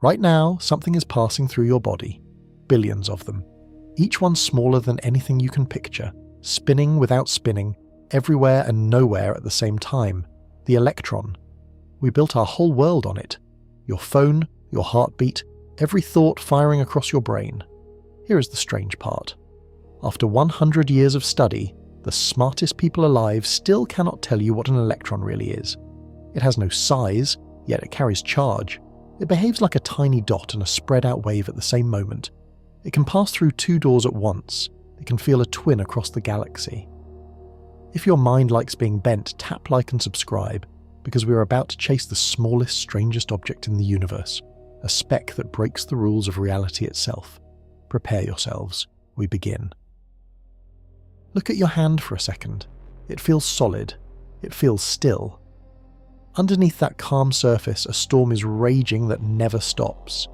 Right now, something is passing through your body. Billions of them. Each one smaller than anything you can picture, spinning without spinning, everywhere and nowhere at the same time. The electron. We built our whole world on it. Your phone, your heartbeat, every thought firing across your brain. Here is the strange part. After 100 years of study, the smartest people alive still cannot tell you what an electron really is. It has no size, yet it carries charge. It behaves like a tiny dot and a spread-out wave at the same moment. It can pass through 2 doors at once. It can feel a twin across the galaxy. If your mind likes being bent, tap like and subscribe, because we are about to chase the smallest, strangest object in the universe, a speck that breaks the rules of reality itself. Prepare yourselves. We begin. Look at your hand for a second. It feels solid. It feels still. Underneath that calm surface, a storm is raging that never stops.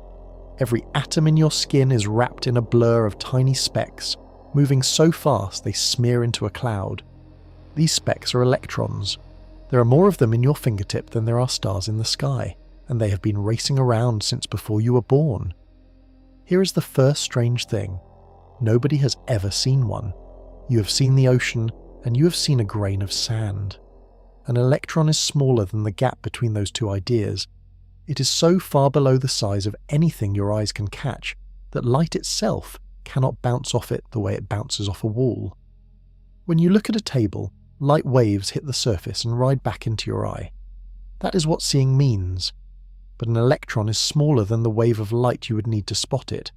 Every atom in your skin is wrapped in a blur of tiny specks, moving so fast they smear into a cloud. These specks are electrons. There are more of them in your fingertip than there are stars in the sky, and they have been racing around since before you were born. Here is the first strange thing. Nobody has ever seen one. You have seen the ocean, and you have seen a grain of sand. An electron is smaller than the gap between those two ideas. It is so far below the size of anything your eyes can catch that light itself cannot bounce off it the way it bounces off a wall. When you look at a table, light waves hit the surface and ride back into your eye. That is what seeing means. But an electron is smaller than the wave of light you would need to spot it.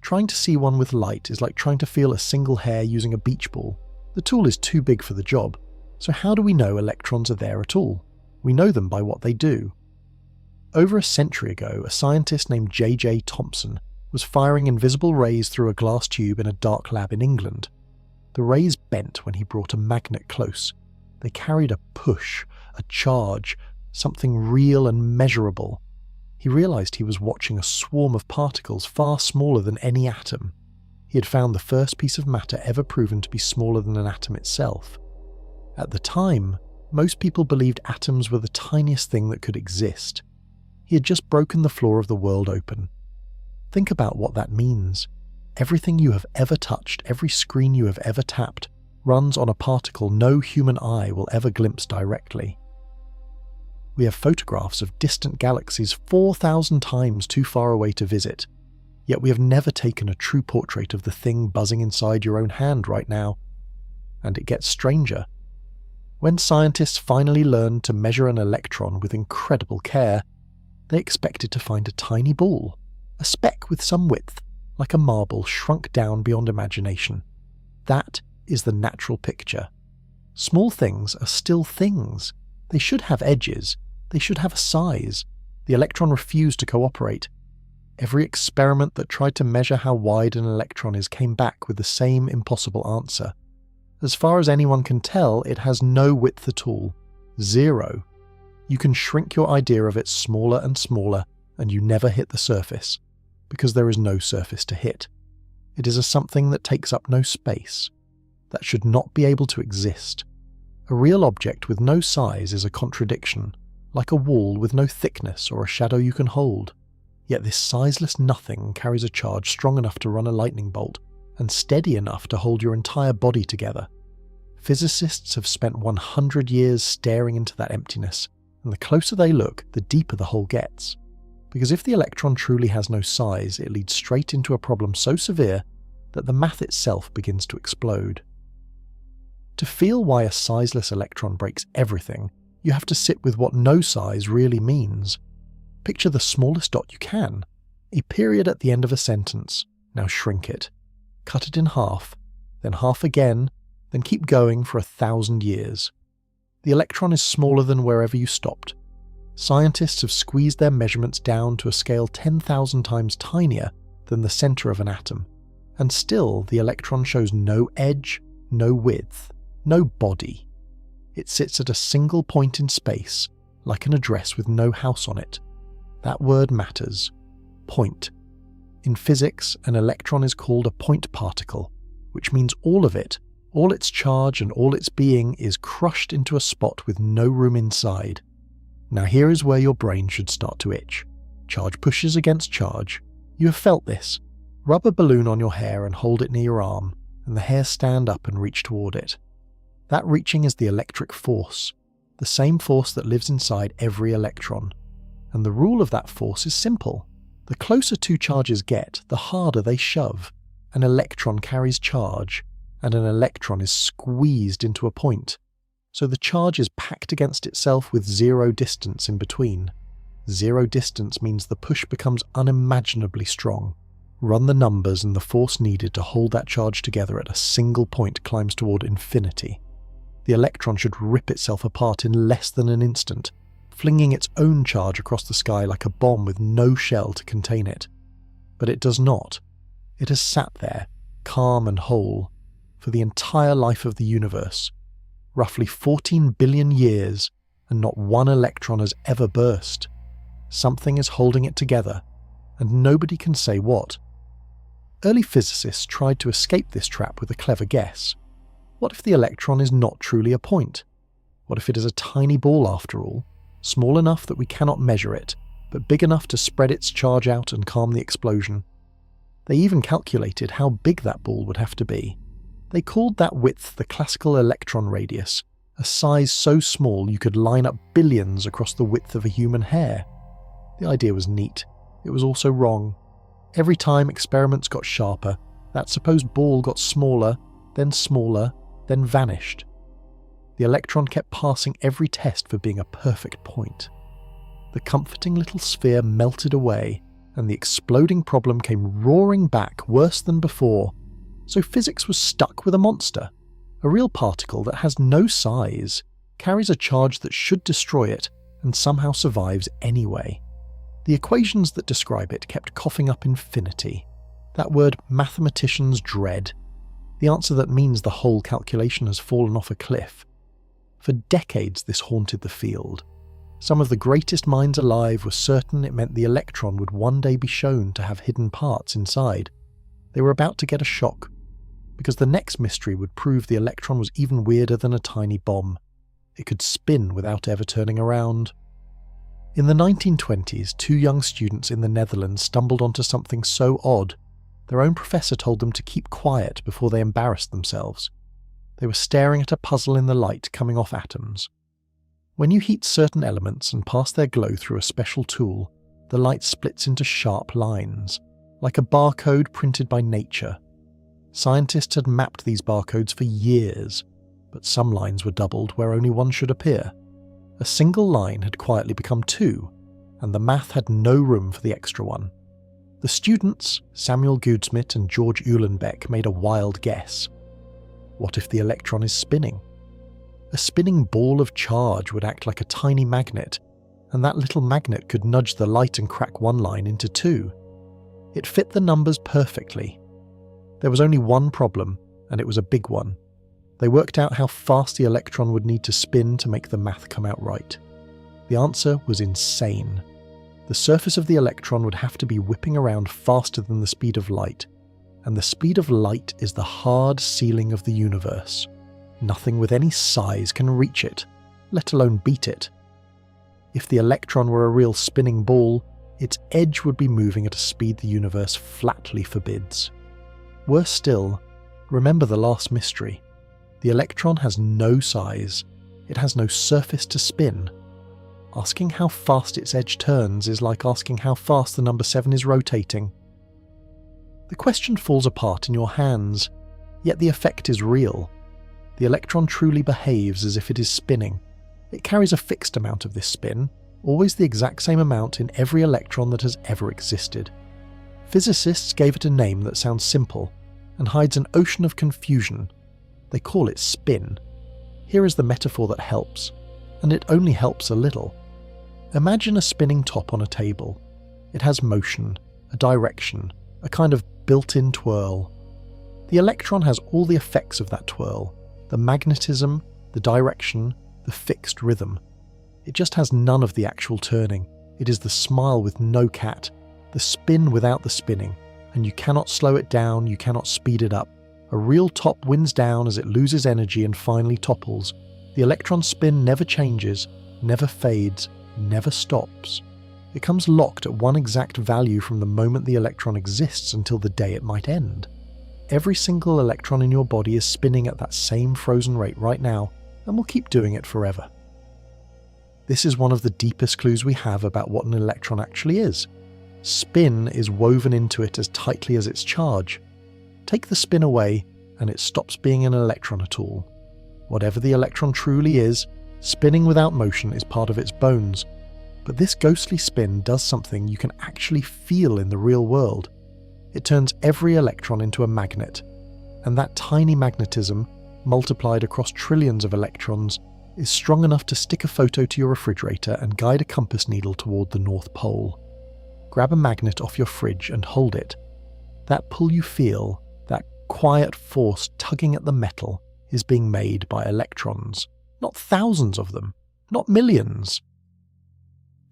Trying to see one with light is like trying to feel a single hair using a beach ball. The tool is too big for the job. So how do we know electrons are there at all? We know them by what they do. Over a century ago, a scientist named J.J. Thomson was firing invisible rays through a glass tube in a dark lab in England. The rays bent when he brought a magnet close. They carried a push, a charge, something real and measurable. He realized he was watching a swarm of particles far smaller than any atom. He had found the first piece of matter ever proven to be smaller than an atom itself. At the time, most people believed atoms were the tiniest thing that could exist. He had just broken the floor of the world open. Think about what that means. Everything you have ever touched, every screen you have ever tapped, runs on a particle no human eye will ever glimpse directly. We have photographs of distant galaxies 4,000 times too far away to visit, yet we have never taken a true portrait of the thing buzzing inside your own hand right now. And it gets stranger. When scientists finally learned to measure an electron with incredible care, they expected to find a tiny ball, a speck with some width, like a marble shrunk down beyond imagination. That is the natural picture. Small things are still things. They should have edges. They should have a size. The electron refused to cooperate. Every experiment that tried to measure how wide an electron is came back with the same impossible answer. As far as anyone can tell, it has no width at all. 0. You can shrink your idea of it smaller and smaller, and you never hit the surface, because there is no surface to hit. It is a something that takes up no space. That should not be able to exist. A real object with no size is a contradiction, like a wall with no thickness or a shadow you can hold. Yet this sizeless nothing carries a charge strong enough to run a lightning bolt, and steady enough to hold your entire body together. Physicists have spent 100 years staring into that emptiness, and the closer they look, the deeper the hole gets. Because if the electron truly has no size, it leads straight into a problem so severe that the math itself begins to explode. To feel why a sizeless electron breaks everything, you have to sit with what no size really means. Picture the smallest dot you can, a period at the end of a sentence. Now shrink it. Cut it in half, then half again, then keep going for 1,000 years. The electron is smaller than wherever you stopped. Scientists have squeezed their measurements down to a scale 10,000 times tinier than the center of an atom, and still the electron shows no edge, no width, no body. It sits at a single point in space, like an address with no house on it. That word matters. Point. In physics, an electron is called a point particle, which means all of it, all its charge and all its being, is crushed into a spot with no room inside. Now here is where your brain should start to itch. Charge pushes against charge. You have felt this. Rub a balloon on your hair and hold it near your arm, and the hairs stand up and reach toward it. That reaching is the electric force, the same force that lives inside every electron. And the rule of that force is simple. The closer two charges get, the harder they shove. An electron carries charge, and an electron is squeezed into a point. So the charge is packed against itself with zero distance in between. Zero distance means the push becomes unimaginably strong. Run the numbers and the force needed to hold that charge together at a single point climbs toward infinity. The electron should rip itself apart in less than an instant, flinging its own charge across the sky like a bomb with no shell to contain it. But it does not. It has sat there, calm and whole, for the entire life of the universe, roughly 14 billion years, and not one electron has ever burst. Something is holding it together, and nobody can say what. Early physicists tried to escape this trap with a clever guess. What if the electron is not truly a point? What if it is a tiny ball after all, small enough that we cannot measure it, but big enough to spread its charge out and calm the explosion? They even calculated how big that ball would have to be. They called that width the classical electron radius, a size so small you could line up billions across the width of a human hair. The idea was neat. It was also wrong. Every time experiments got sharper, that supposed ball got smaller, then vanished. The electron kept passing every test for being a perfect point. The comforting little sphere melted away, and the exploding problem came roaring back worse than before. So physics was stuck with a monster. A real particle that has no size, carries a charge that should destroy it, and somehow survives anyway. The equations that describe it kept coughing up infinity. That word mathematicians dread. The answer that means the whole calculation has fallen off a cliff. For decades this haunted the field. Some of the greatest minds alive were certain it meant the electron would one day be shown to have hidden parts inside. They were about to get a shock, because the next mystery would prove the electron was even weirder than a tiny bomb. It could spin without ever turning around. In the 1920s, two young students in the Netherlands stumbled onto something so odd, their own professor told them to keep quiet before they embarrassed themselves. They were staring at a puzzle in the light coming off atoms. When you heat certain elements and pass their glow through a special tool, the light splits into sharp lines, like a barcode printed by nature. Scientists had mapped these barcodes for years, but some lines were doubled where only one should appear. A single line had quietly become two, and the math had no room for the extra one. The students, Samuel Goudsmit and George Uhlenbeck, made a wild guess. What if the electron is spinning? A spinning ball of charge would act like a tiny magnet, and that little magnet could nudge the light and crack one line into two. It fit the numbers perfectly. There was only one problem, and it was a big one. They worked out how fast the electron would need to spin to make the math come out right. The answer was insane. The surface of the electron would have to be whipping around faster than the speed of light, and the speed of light is the hard ceiling of the universe. Nothing with any size can reach it, let alone beat it. If the electron were a real spinning ball, its edge would be moving at a speed the universe flatly forbids. Worse still, remember the last mystery. The electron has no size. It has no surface to spin. Asking how fast its edge turns is like asking how fast the number 7 is rotating. The question falls apart in your hands, yet the effect is real. The electron truly behaves as if it is spinning. It carries a fixed amount of this spin, always the exact same amount in every electron that has ever existed. Physicists gave it a name that sounds simple and hides an ocean of confusion. They call it spin. Here is the metaphor that helps, and it only helps a little. Imagine a spinning top on a table. It has motion, a direction, a kind of built-in twirl. The electron has all the effects of that twirl, the magnetism, the direction, the fixed rhythm. It just has none of the actual turning. It is the smile with no cat, the spin without the spinning, and you cannot slow it down, you cannot speed it up. A real top wins down as it loses energy and finally topples. The electron spin never changes, never fades, never stops. It comes locked at one exact value from the moment the electron exists until the day it might end. Every single electron in your body is spinning at that same frozen rate right now, and will keep doing it forever. This is one of the deepest clues we have about what an electron actually is. Spin is woven into it as tightly as its charge. Take the spin away, and it stops being an electron at all. Whatever the electron truly is, spinning without motion is part of its bones. But this ghostly spin does something you can actually feel in the real world. It turns every electron into a magnet, and that tiny magnetism, multiplied across trillions of electrons, is strong enough to stick a photo to your refrigerator and guide a compass needle toward the North Pole. Grab a magnet off your fridge and hold it. That pull you feel, that quiet force tugging at the metal, is being made by electrons. Not thousands of them, not millions.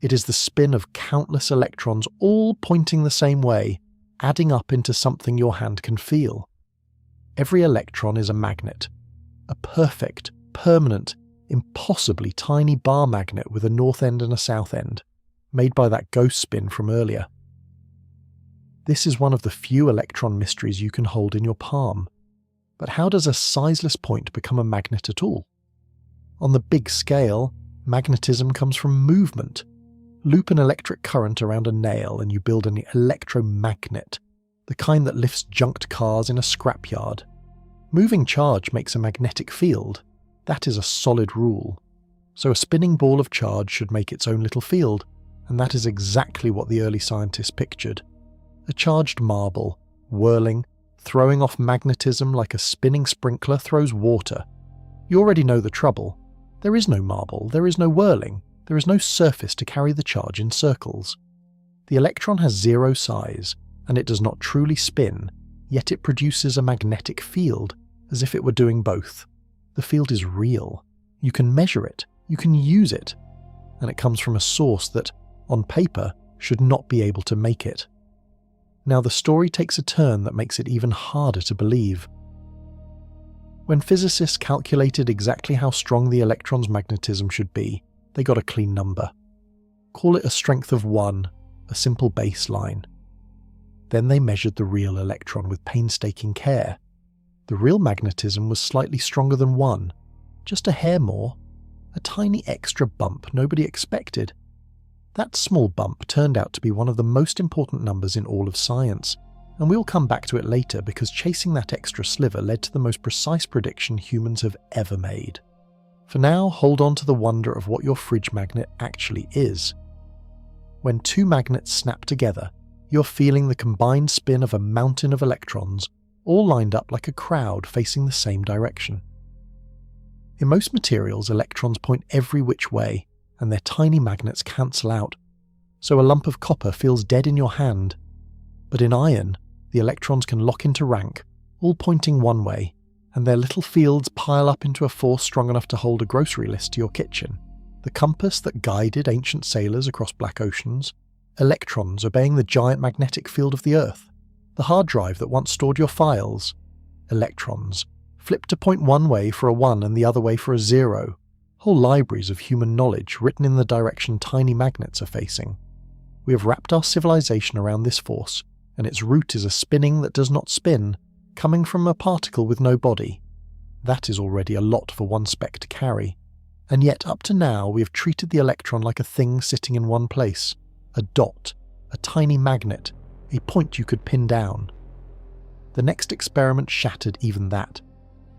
It is the spin of countless electrons all pointing the same way, adding up into something your hand can feel. Every electron is a magnet. A perfect, permanent, impossibly tiny bar magnet with a north end and a south end, made by that ghost spin from earlier. This is one of the few electron mysteries you can hold in your palm. But how does a sizeless point become a magnet at all? On the big scale, magnetism comes from movement. Loop an electric current around a nail and you build an electromagnet, the kind that lifts junked cars in a scrapyard. Moving charge makes a magnetic field. That is a solid rule. So a spinning ball of charge should make its own little field, and that is exactly what the early scientists pictured. A charged marble, whirling, throwing off magnetism like a spinning sprinkler throws water. You already know the trouble. There is no marble, there is no whirling, there is no surface to carry the charge in circles. The electron has zero size, and it does not truly spin, yet it produces a magnetic field, as if it were doing both. The field is real. You can measure it, you can use it, and it comes from a source that, on paper, should not be able to make it. Now the story takes a turn that makes it even harder to believe. When physicists calculated exactly how strong the electron's magnetism should be, they got a clean number. Call it a strength of 1, a simple baseline. Then they measured the real electron with painstaking care. The real magnetism was slightly stronger than 1, just a hair more, a tiny extra bump nobody expected. That small bump turned out to be one of the most important numbers in all of science, and we'll come back to it later because chasing that extra sliver led to the most precise prediction humans have ever made. For now, hold on to the wonder of what your fridge magnet actually is. When two magnets snap together, you're feeling the combined spin of a mountain of electrons, all lined up like a crowd facing the same direction. In most materials, electrons point every which way, and their tiny magnets cancel out, so a lump of copper feels dead in your hand. But in iron, the electrons can lock into rank, all pointing one way, and their little fields pile up into a force strong enough to hold a grocery list to your kitchen. The compass that guided ancient sailors across black oceans, electrons obeying the giant magnetic field of the Earth, the hard drive that once stored your files, electrons, flipped to point one way for a 1 and the other way for a 0, whole libraries of human knowledge written in the direction tiny magnets are facing. We have wrapped our civilization around this force, and its root is a spinning that does not spin, coming from a particle with no body. That is already a lot for one speck to carry, and yet up to now we have treated the electron like a thing sitting in one place, a dot, a tiny magnet, a point you could pin down. The next experiment shattered even that,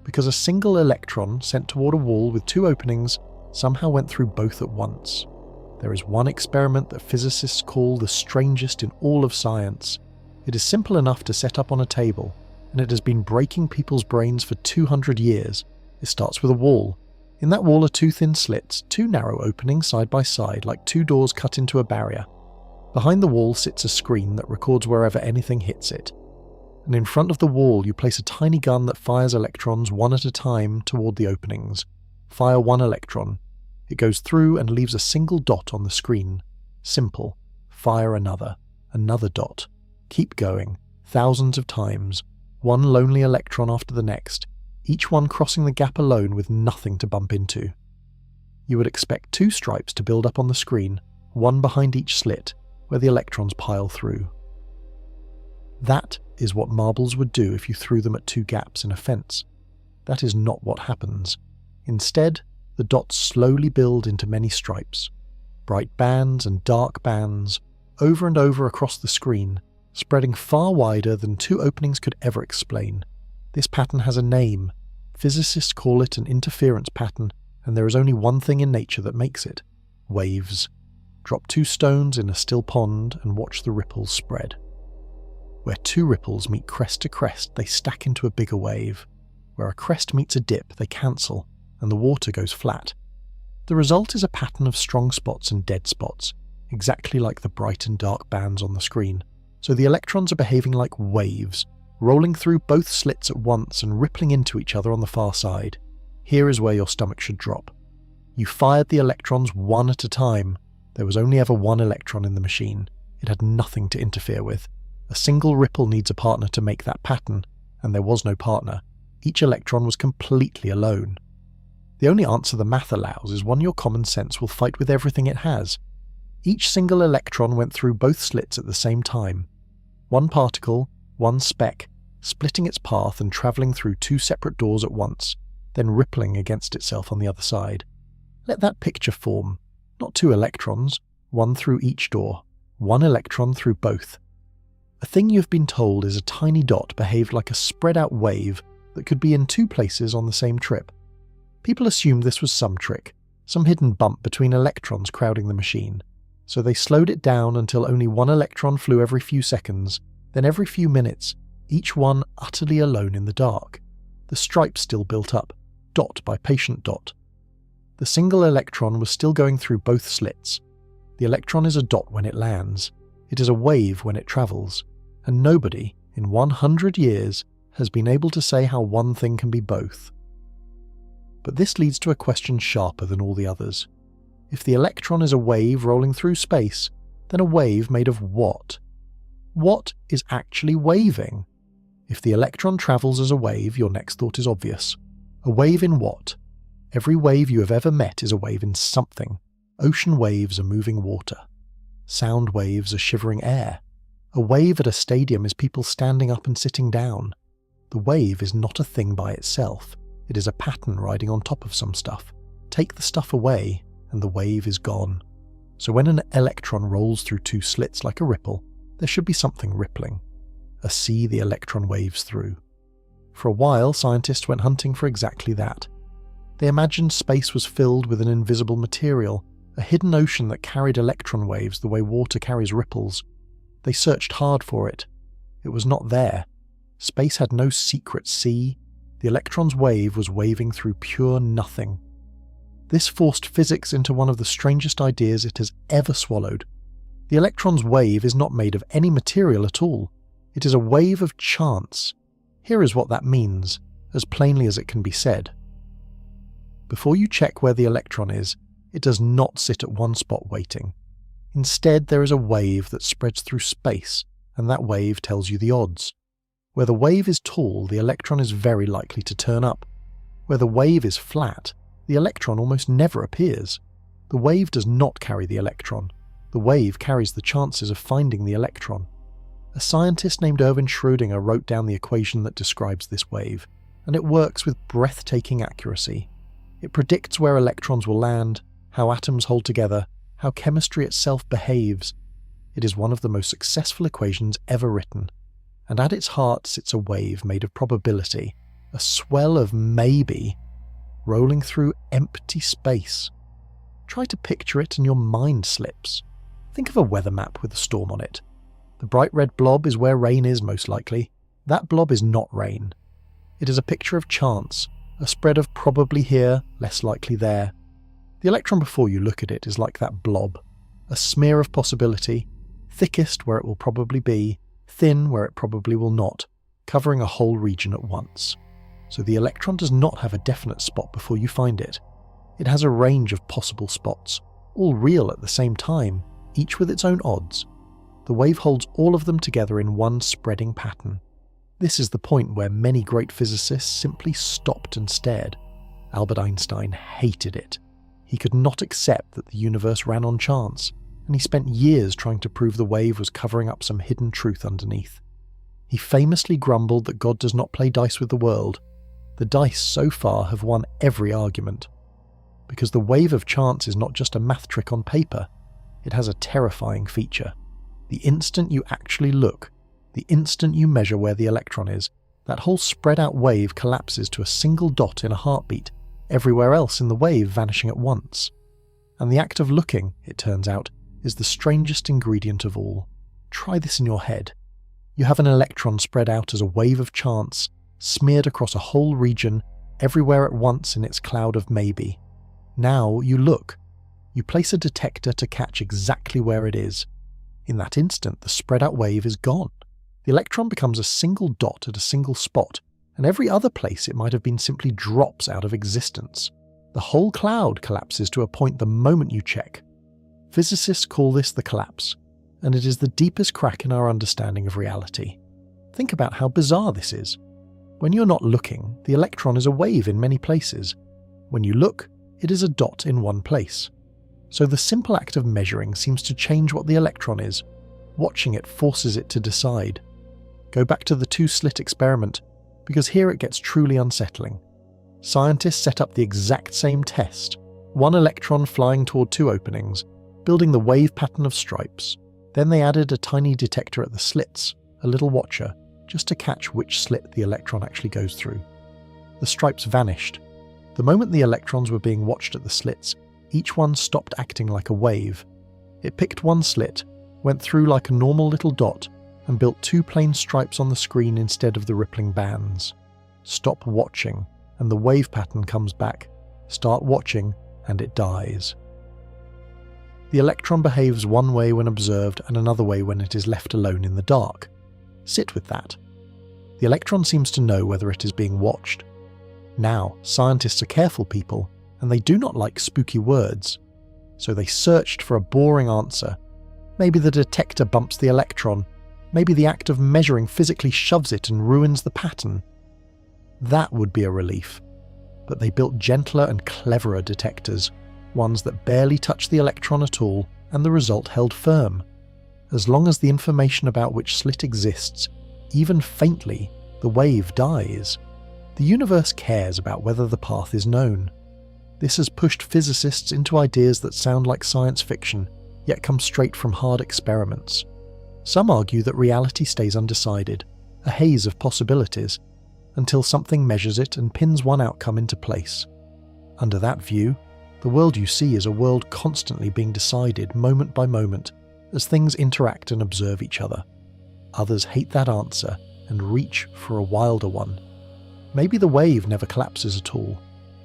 because a single electron sent toward a wall with 2 openings somehow went through both at once. There is one experiment that physicists call the strangest in all of science. It is simple enough to set up on a table, and it has been breaking people's brains for 200 years. It starts with a wall. In that wall are 2 thin slits, 2 narrow openings side by side like 2 doors cut into a barrier. Behind the wall sits a screen that records wherever anything hits it. And in front of the wall you place a tiny gun that fires electrons one at a time toward the openings. Fire 1 electron. It goes through and leaves a single dot on the screen. Simple. Fire another dot. Keep going, thousands of times, 1 lonely electron after the next, each one crossing the gap alone with nothing to bump into. You would expect 2 stripes to build up on the screen, one behind each slit, where the electrons pile through. That is what marbles would do if you threw them at two gaps in a fence. That is not what happens. Instead, the dots slowly build into many stripes, bright bands and dark bands, over and over across the screen, spreading far wider than two openings could ever explain. This pattern has a name. Physicists call it an interference pattern, and there is only one thing in nature that makes it: waves. Drop two stones in a still pond and watch the ripples spread. Where two ripples meet crest to crest, they stack into a bigger wave. Where a crest meets a dip, they cancel, and the water goes flat. The result is a pattern of strong spots and dead spots, exactly like the bright and dark bands on the screen. So the electrons are behaving like waves, rolling through both slits at once and rippling into each other on the far side. Here is where your stomach should drop. You fired the electrons one at a time. There was only ever one electron in the machine. It had nothing to interfere with. A single ripple needs a partner to make that pattern, and there was no partner. Each electron was completely alone. The only answer the math allows is one your common sense will fight with everything it has. Each single electron went through both slits at the same time. One particle, one speck, splitting its path and travelling through two separate doors at once, then rippling against itself on the other side. Let that picture form. Not two electrons, one through each door, one electron through both. A thing you've been told is a tiny dot behaved like a spread-out wave that could be in two places on the same trip. People assumed this was some trick, some hidden bump between electrons crowding the machine. So they slowed it down until only one electron flew every few seconds, then every few minutes, each one utterly alone in the dark. The stripes still built up, dot by patient dot. The single electron was still going through both slits. The electron is a dot when it lands. It is a wave when it travels. And nobody, in 100 years, has been able to say how one thing can be both. But this leads to a question sharper than all the others. If the electron is a wave rolling through space, then a wave made of what? What is actually waving? If the electron travels as a wave, your next thought is obvious. A wave in what? Every wave you have ever met is a wave in something. Ocean waves are moving water. Sound waves are shivering air. A wave at a stadium is people standing up and sitting down. The wave is not a thing by itself. It is a pattern riding on top of some stuff. Take the stuff away, and the wave is gone. So when an electron rolls through two slits like a ripple, there should be something rippling. A sea the electron waves through. For a while, scientists went hunting for exactly that. They imagined space was filled with an invisible material, a hidden ocean that carried electron waves the way water carries ripples. They searched hard for it. It was not there. Space had no secret sea. The electron's wave was waving through pure nothing. This forced physics into one of the strangest ideas it has ever swallowed. The electron's wave is not made of any material at all. It is a wave of chance. Here is what that means, as plainly as it can be said. Before you check where the electron is, it does not sit at one spot waiting. Instead, there is a wave that spreads through space, and that wave tells you the odds. Where the wave is tall, the electron is very likely to turn up. Where the wave is flat, the electron almost never appears. The wave does not carry the electron. The wave carries the chances of finding the electron. A scientist named Erwin Schrödinger wrote down the equation that describes this wave, and it works with breathtaking accuracy. It predicts where electrons will land, how atoms hold together, how chemistry itself behaves. It is one of the most successful equations ever written. And at its heart sits a wave made of probability, a swell of maybe, rolling through empty space. Try to picture it and your mind slips. Think of a weather map with a storm on it. The bright red blob is where rain is most likely. That blob is not rain. It is a picture of chance, a spread of probably here, less likely there. The electron before you look at it is like that blob, a smear of possibility, thickest where it will probably be, thin where it probably will not, covering a whole region at once. So the electron does not have a definite spot before you find it. It has a range of possible spots, all real at the same time, each with its own odds. The wave holds all of them together in one spreading pattern. This is the point where many great physicists simply stopped and stared. Albert Einstein hated it. He could not accept that the universe ran on chance. and he spent years trying to prove the wave was covering up some hidden truth underneath. He famously grumbled that God does not play dice with the world. The dice so far have won every argument. Because the wave of chance is not just a math trick on paper, it has a terrifying feature. The instant you actually look, the instant you measure where the electron is, that whole spread out wave collapses to a single dot in a heartbeat, everywhere else in the wave vanishing at once. And the act of looking, it turns out, is the strangest ingredient of all. Try this in your head. You have an electron spread out as a wave of chance, smeared across a whole region, everywhere at once in its cloud of maybe. Now you look. You place a detector to catch exactly where it is. In that instant, the spread out wave is gone. The electron becomes a single dot at a single spot, and every other place it might have been simply drops out of existence. The whole cloud collapses to a point the moment you check. Physicists call this the collapse, and it is the deepest crack in our understanding of reality. Think about how bizarre this is. When you're not looking, the electron is a wave in many places. When you look, it is a dot in one place. So the simple act of measuring seems to change what the electron is. Watching it forces it to decide. Go back to the two-slit experiment, because here it gets truly unsettling. Scientists set up the exact same test, one electron flying toward two openings, building the wave pattern of stripes. Then they added a tiny detector at the slits, a little watcher, just to catch which slit the electron actually goes through. The stripes vanished. The moment the electrons were being watched at the slits, each one stopped acting like a wave. It picked one slit, went through like a normal little dot, and built two plain stripes on the screen instead of the rippling bands. Stop watching, and the wave pattern comes back. Start watching, and it dies. The electron behaves one way when observed and another way when it is left alone in the dark. Sit with that. The electron seems to know whether it is being watched. Now, scientists are careful people, and they do not like spooky words. So they searched for a boring answer. Maybe the detector bumps the electron. Maybe the act of measuring physically shoves it and ruins the pattern. That would be a relief. But they built gentler and cleverer detectors, ones that barely touch the electron at all, and the result held firm. As long as the information about which slit exists, even faintly, the wave dies. The universe cares about whether the path is known. This has pushed physicists into ideas that sound like science fiction, yet come straight from hard experiments. Some argue that reality stays undecided, a haze of possibilities, until something measures it and pins one outcome into place. Under that view, the world you see is a world constantly being decided moment by moment as things interact and observe each other. Others hate that answer and reach for a wilder one. Maybe the wave never collapses at all.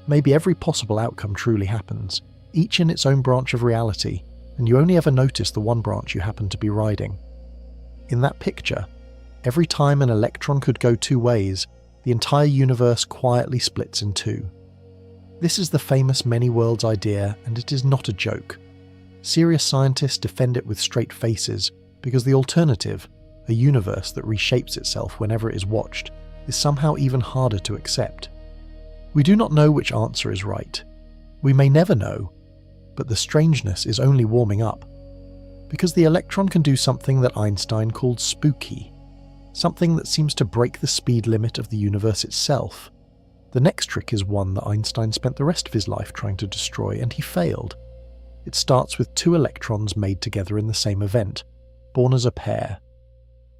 Maybe every possible outcome truly happens, each in its own branch of reality, and you only ever notice the one branch you happen to be riding. In that picture, every time an electron could go two ways, the entire universe quietly splits in two. This is the famous many worlds idea, and it is not a joke. Serious scientists defend it with straight faces, because the alternative, a universe that reshapes itself whenever it is watched, is somehow even harder to accept. We do not know which answer is right. We may never know, but the strangeness is only warming up. Because the electron can do something that Einstein called spooky, something that seems to break the speed limit of the universe itself. The next trick is one that Einstein spent the rest of his life trying to destroy, and he failed. It starts with two electrons made together in the same event, born as a pair.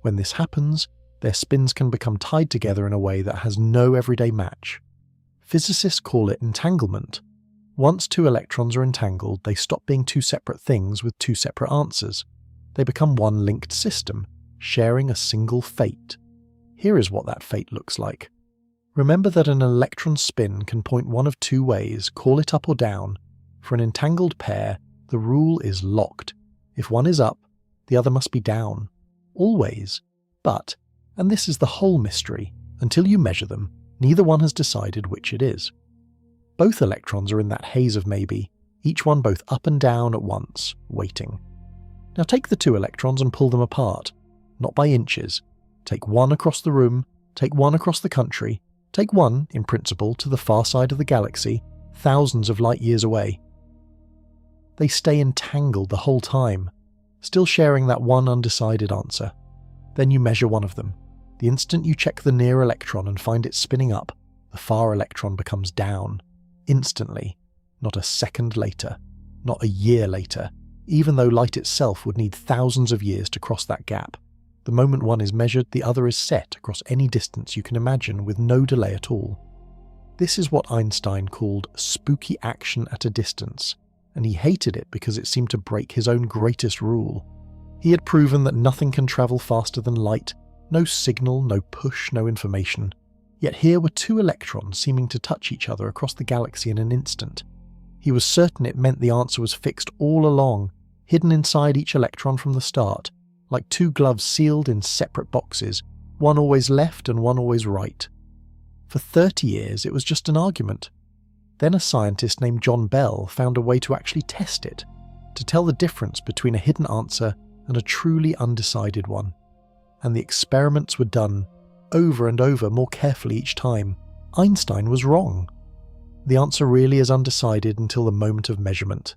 When this happens, their spins can become tied together in a way that has no everyday match. Physicists call it entanglement. Once two electrons are entangled, they stop being two separate things with two separate answers. They become one linked system, sharing a single fate. Here is what that fate looks like. Remember that an electron spin can point one of two ways, call it up or down. For an entangled pair, the rule is locked. If one is up, the other must be down. Always. But, and this is the whole mystery, until you measure them, neither one has decided which it is. Both electrons are in that haze of maybe, each one both up and down at once, waiting. Now take the two electrons and pull them apart, not by inches. Take one across the room, take one across the country, take one, in principle, to the far side of the galaxy, thousands of light years away. They stay entangled the whole time, still sharing that one undecided answer. Then you measure one of them. The instant you check the near electron and find it spinning up, the far electron becomes down. Instantly. Not a second later. Not a year later. Even though light itself would need thousands of years to cross that gap. The moment one is measured, the other is set across any distance you can imagine with no delay at all. This is what Einstein called spooky action at a distance, and he hated it because it seemed to break his own greatest rule. He had proven that nothing can travel faster than light, no signal, no push, no information. Yet here were two electrons seeming to touch each other across the galaxy in an instant. He was certain it meant the answer was fixed all along, hidden inside each electron from the start, like two gloves sealed in separate boxes, one always left and one always right. For 30 years it was just an argument. Then a scientist named John Bell found a way to actually test it, to tell the difference between a hidden answer and a truly undecided one. And the experiments were done over and over more carefully each time. Einstein was wrong. The answer really is undecided until the moment of measurement.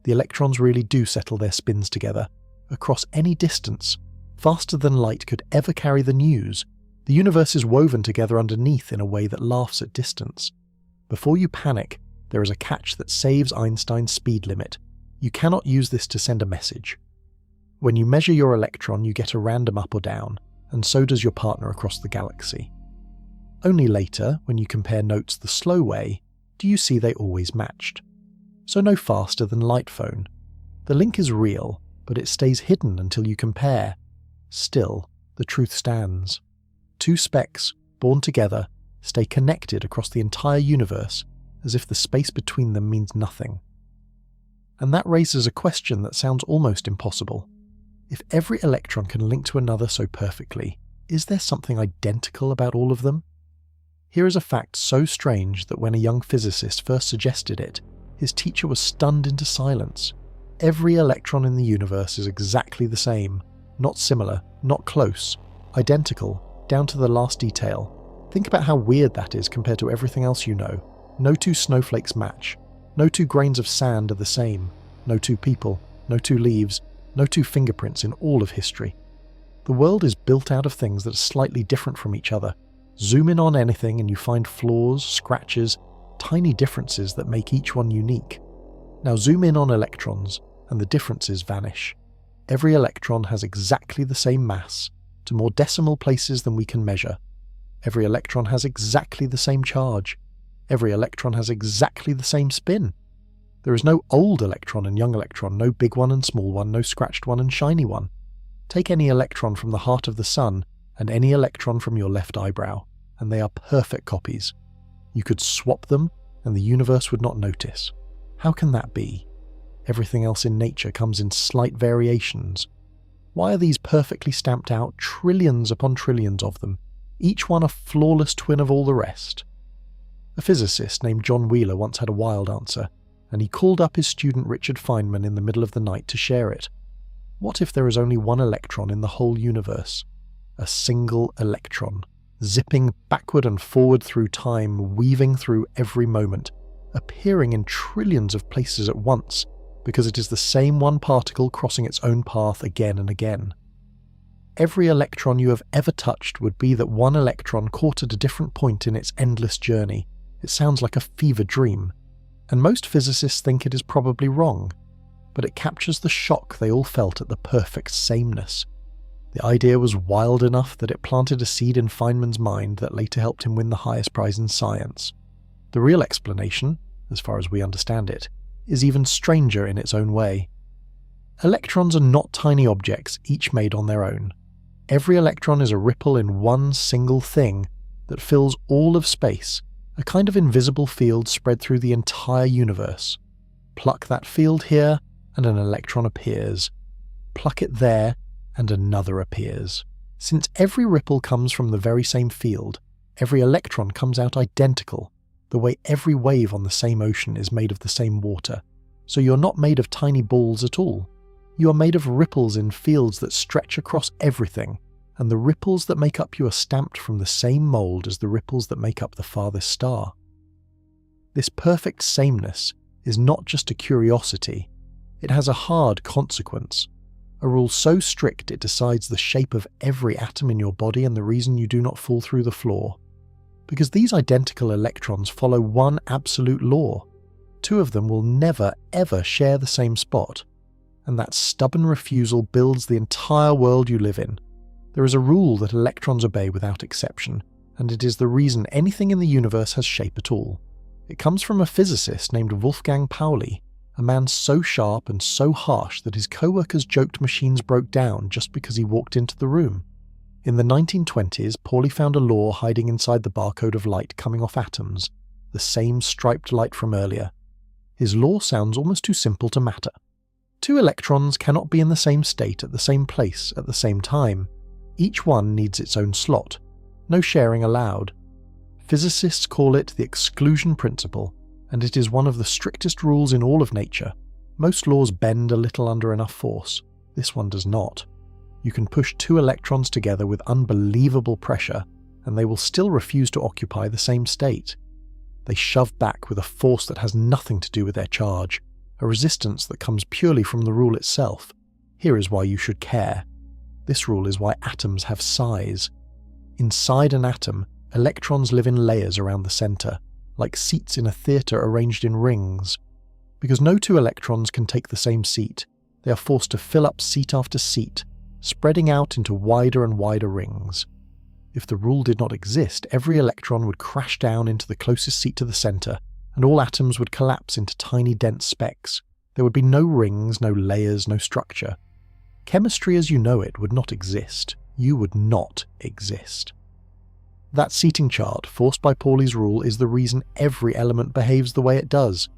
The electrons really do settle their spins together, across any distance, faster than light could ever carry the news. The universe is woven together underneath in a way that laughs at distance. Before you panic, there is a catch that saves Einstein's speed limit. You cannot use this to send a message. When you measure your electron, you get a random up or down, and so does your partner across the galaxy. Only later, when you compare notes the slow way, do you see they always matched. So no faster than light phone. The link is real, but it stays hidden until you compare. Still, the truth stands. Two specks, born together, stay connected across the entire universe, as if the space between them means nothing. And that raises a question that sounds almost impossible. If every electron can link to another so perfectly, is there something identical about all of them? Here is a fact so strange that when a young physicist first suggested it, his teacher was stunned into silence. Every electron in the universe is exactly the same, not similar, not close, identical, down to the last detail. Think about how weird that is compared to everything else you know. No two snowflakes match. No two grains of sand are the same. No two people. No two leaves. No two fingerprints in all of history. The world is built out of things that are slightly different from each other. Zoom in on anything and you find flaws, scratches, tiny differences that make each one unique. Now zoom in on electrons and the differences vanish. Every electron has exactly the same mass, to more decimal places than we can measure. Every electron has exactly the same charge. Every electron has exactly the same spin. There is no old electron and young electron, no big one and small one, no scratched one and shiny one. Take any electron from the heart of the sun and any electron from your left eyebrow, and they are perfect copies. You could swap them and the universe would not notice. How can that be? Everything else in nature comes in slight variations. Why are these perfectly stamped out, trillions upon trillions of them, each one a flawless twin of all the rest? A physicist named John Wheeler once had a wild answer, and he called up his student Richard Feynman in the middle of the night to share it. What if there is only one electron in the whole universe? A single electron, zipping backward and forward through time, weaving through every moment, appearing in trillions of places at once, because it is the same one particle crossing its own path again and again. Every electron you have ever touched would be that one electron caught at a different point in its endless journey. It sounds like a fever dream, and most physicists think it is probably wrong, but it captures the shock they all felt at the perfect sameness. The idea was wild enough that it planted a seed in Feynman's mind that later helped him win the highest prize in science. The real explanation, as far as we understand it, is even stranger in its own way. Electrons are not tiny objects, each made on their own. Every electron is a ripple in one single thing that fills all of space, a kind of invisible field spread through the entire universe. Pluck that field here, and an electron appears. Pluck it there, and another appears. Since every ripple comes from the very same field, every electron comes out identical, the way every wave on the same ocean is made of the same water. So you're not made of tiny balls at all. You are made of ripples in fields that stretch across everything, and the ripples that make up you are stamped from the same mould as the ripples that make up the farthest star. This perfect sameness is not just a curiosity, It has a hard consequence, a rule so strict it decides the shape of every atom in your body and the reason you do not fall through the floor. Because these identical electrons follow one absolute law. Two of them will never, ever share the same spot. And that stubborn refusal builds the entire world you live in. There is a rule that electrons obey without exception, and it is the reason anything in the universe has shape at all. It comes from a physicist named Wolfgang Pauli, a man so sharp and so harsh that his co-workers joked machines broke down just because he walked into the room. In the 1920s, Pauli found a law hiding inside the barcode of light coming off atoms, the same striped light from earlier. His law sounds almost too simple to matter. Two electrons cannot be in the same state at the same place at the same time. Each one needs its own slot. No sharing allowed. Physicists call it the exclusion principle, and it is one of the strictest rules in all of nature. Most laws bend a little under enough force. This one does not. You can push two electrons together with unbelievable pressure, and they will still refuse to occupy the same state. They shove back with a force that has nothing to do with their charge, a resistance that comes purely from the rule itself. Here is why you should care. This rule is why atoms have size. Inside an atom, electrons live in layers around the center, like seats in a theatre arranged in rings. Because no two electrons can take the same seat, they are forced to fill up seat after seat, spreading out into wider and wider rings. If the rule did not exist, every electron would crash down into the closest seat to the center, and all atoms would collapse into tiny dense specks. There would be no rings, no layers, no structure. Chemistry as you know it would not exist. You would not exist. That seating chart, forced by Pauli's rule, is the reason every element behaves the way it does.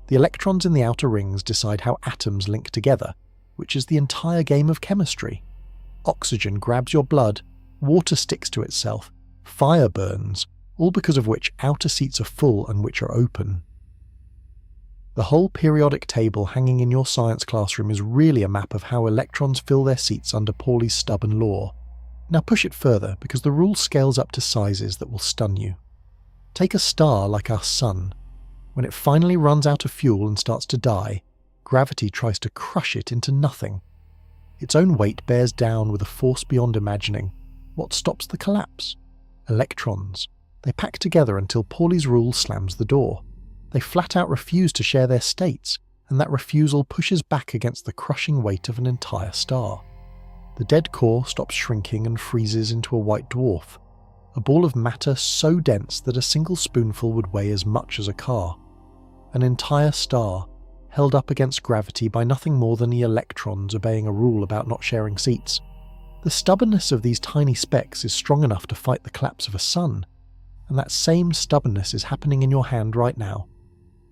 The electrons in the outer rings decide how atoms link together, which is the entire game of chemistry. Oxygen grabs your blood, water sticks to itself, fire burns, all because of which outer seats are full and which are open. The whole periodic table hanging in your science classroom is really a map of how electrons fill their seats under Pauli's stubborn law. Now push it further, because the rule scales up to sizes that will stun you. Take a star like our sun. When it finally runs out of fuel and starts to die, gravity tries to crush it into nothing. Its own weight bears down with a force beyond imagining. What stops the collapse? Electrons. They pack together until Pauli's rule slams the door. They flat out refuse to share their states, and that refusal pushes back against the crushing weight of an entire star. The dead core stops shrinking and freezes into a white dwarf, a ball of matter so dense that a single spoonful would weigh as much as a car. An entire star, held up against gravity by nothing more than the electrons obeying a rule about not sharing seats. The stubbornness of these tiny specks is strong enough to fight the collapse of a sun, and that same stubbornness is happening in your hand right now.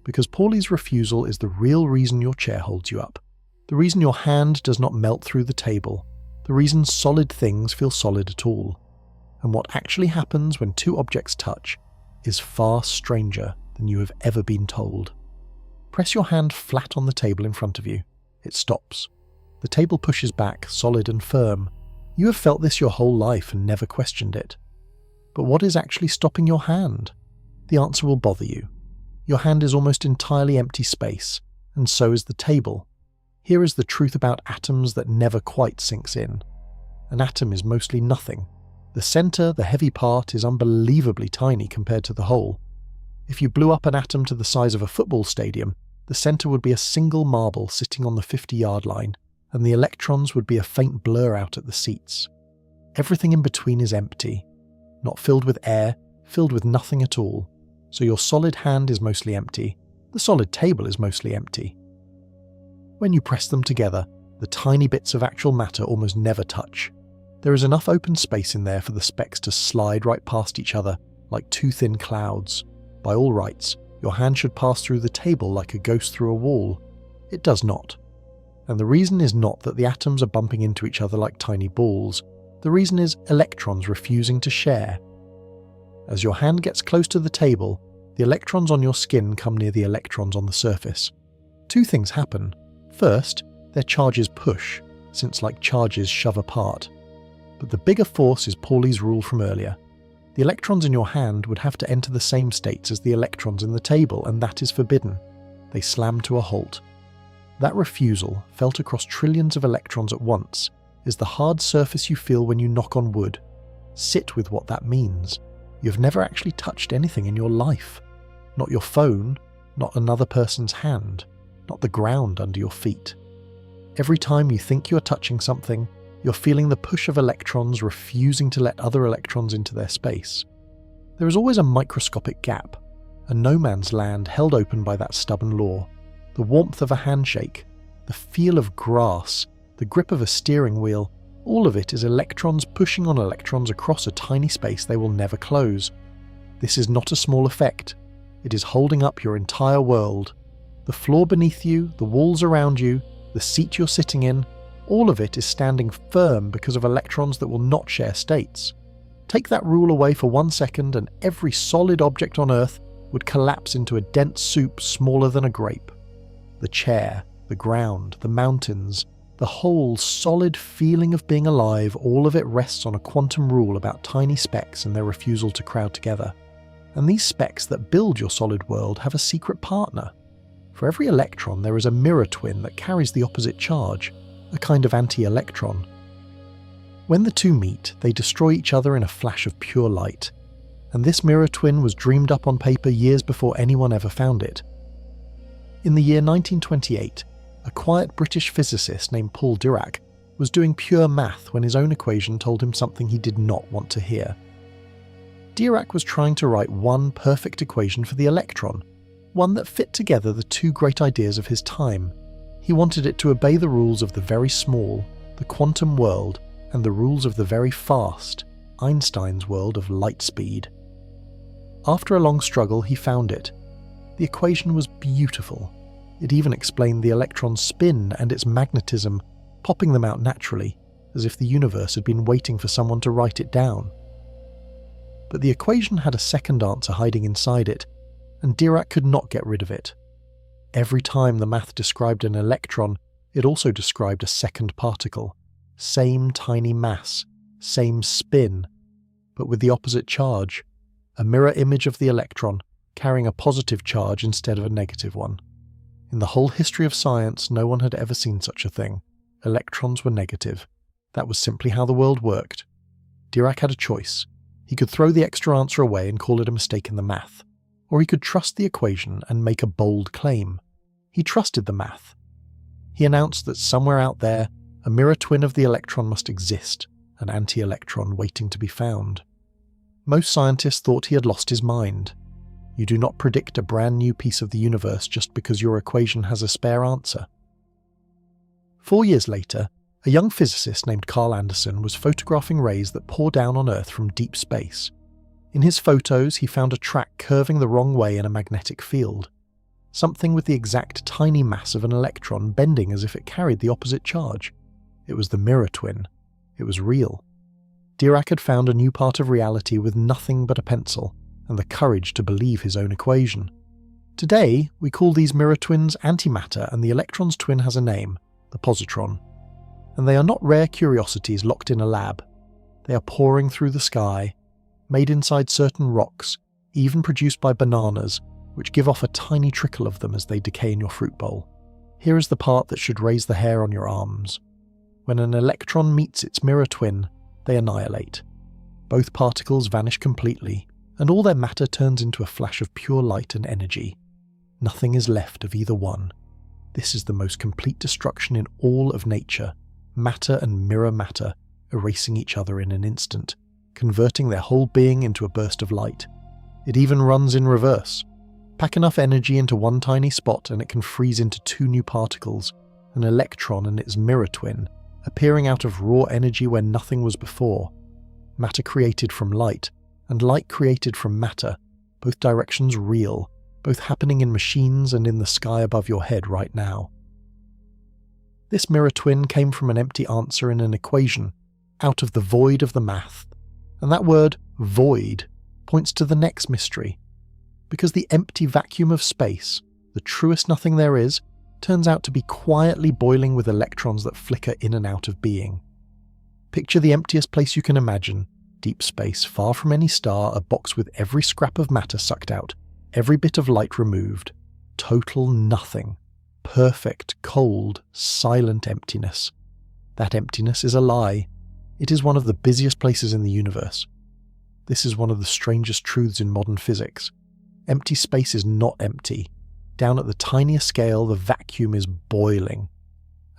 Because Pauli's refusal is the real reason your chair holds you up, the reason your hand does not melt through the table, the reason solid things feel solid at all. And what actually happens when two objects touch is far stranger than you have ever been told. Press your hand flat on the table in front of you. It stops. The table pushes back, solid and firm. You have felt this your whole life and never questioned it. But what is actually stopping your hand? The answer will bother you. Your hand is almost entirely empty space, and so is the table. Here is the truth about atoms that never quite sinks in. An atom is mostly nothing. The center, the heavy part, is unbelievably tiny compared to the whole. If you blew up an atom to the size of a football stadium, the center would be a single marble sitting on the 50-yard line, and the electrons would be a faint blur out at the seats. Everything in between is empty, not filled with air, filled with nothing at all. So your solid hand is mostly empty, the solid table is mostly empty. When you press them together, the tiny bits of actual matter almost never touch. There is enough open space in there for the specks to slide right past each other, like two thin clouds. By all rights, your hand should pass through the table like a ghost through a wall. It does not. And the reason is not that the atoms are bumping into each other like tiny balls. The reason is electrons refusing to share. As your hand gets close to the table, the electrons on your skin come near the electrons on the surface. Two things happen. First, their charges push, since like charges shove apart. But the bigger force is Pauli's rule from earlier. The electrons in your hand would have to enter the same states as the electrons in the table, and that is forbidden. They slam to a halt. That refusal, felt across trillions of electrons at once, is the hard surface you feel when you knock on wood. Sit with what that means. You've never actually touched anything in your life. Not your phone, not another person's hand, not the ground under your feet. Every time you think you're touching something, you're feeling the push of electrons refusing to let other electrons into their space. There is always a microscopic gap, a no man's land held open by that stubborn law. The warmth of a handshake, the feel of grass, the grip of a steering wheel, all of it is electrons pushing on electrons across a tiny space they will never close. This is not a small effect. It is holding up your entire world. The floor beneath you, the walls around you, the seat you're sitting in, all of it is standing firm because of electrons that will not share states. Take that rule away for 1 second and every solid object on Earth would collapse into a dense soup smaller than a grape. The chair, the ground, the mountains, the whole solid feeling of being alive, all of it rests on a quantum rule about tiny specks and their refusal to crowd together. And these specks that build your solid world have a secret partner. For every electron there is a mirror twin that carries the opposite charge, a kind of anti-electron. When the two meet, they destroy each other in a flash of pure light. And this mirror twin was dreamed up on paper years before anyone ever found it. In the year 1928, a quiet British physicist named Paul Dirac was doing pure math when his own equation told him something he did not want to hear. Dirac was trying to write one perfect equation for the electron, one that fit together the two great ideas of his time. He wanted it to obey the rules of the very small, the quantum world, and the rules of the very fast, Einstein's world of light speed. After a long struggle, he found it. The equation was beautiful. It even explained the electron's spin and its magnetism, popping them out naturally, as if the universe had been waiting for someone to write it down. But the equation had a second answer hiding inside it, and Dirac could not get rid of it. Every time the math described an electron, it also described a second particle. Same tiny mass, same spin, but with the opposite charge. A mirror image of the electron, carrying a positive charge instead of a negative one. In the whole history of science, no one had ever seen such a thing. Electrons were negative. That was simply how the world worked. Dirac had a choice. He could throw the extra answer away and call it a mistake in the math. Or he could trust the equation and make a bold claim. He trusted the math. He announced that somewhere out there, a mirror twin of the electron must exist, an anti-electron waiting to be found. Most scientists thought he had lost his mind. You do not predict a brand new piece of the universe just because your equation has a spare answer. 4 years later, a young physicist named Carl Anderson was photographing rays that pour down on Earth from deep space. In his photos, he found a track curving the wrong way in a magnetic field. Something with the exact tiny mass of an electron bending as if it carried the opposite charge. It was the mirror twin. It was real. Dirac had found a new part of reality with nothing but a pencil, and the courage to believe his own equation. Today, we call these mirror twins antimatter, and the electron's twin has a name, the positron. And they are not rare curiosities locked in a lab. They are pouring through the sky, made inside certain rocks, even produced by bananas, which give off a tiny trickle of them as they decay in your fruit bowl. Here is the part that should raise the hair on your arms. When an electron meets its mirror twin, they annihilate. Both particles vanish completely, and all their matter turns into a flash of pure light and energy. Nothing is left of either one. This is the most complete destruction in all of nature, matter and mirror matter erasing each other in an instant, converting their whole being into a burst of light. It even runs in reverse. Pack enough energy into one tiny spot and it can freeze into two new particles, an electron and its mirror twin, appearing out of raw energy where nothing was before. Matter created from light, and light created from matter, both directions real, both happening in machines and in the sky above your head right now. This mirror twin came from an empty answer in an equation, out of the void of the math. And that word, void, points to the next mystery. Because the empty vacuum of space, the truest nothing there is, turns out to be quietly boiling with electrons that flicker in and out of being. Picture the emptiest place you can imagine, deep space, far from any star, a box with every scrap of matter sucked out, every bit of light removed, total nothing. perfect, cold, silent emptiness. That emptiness is a lie. It is one of the busiest places in the universe. This is one of the strangest truths in modern physics. Empty space is not empty. Down at the tiniest scale, the vacuum is boiling.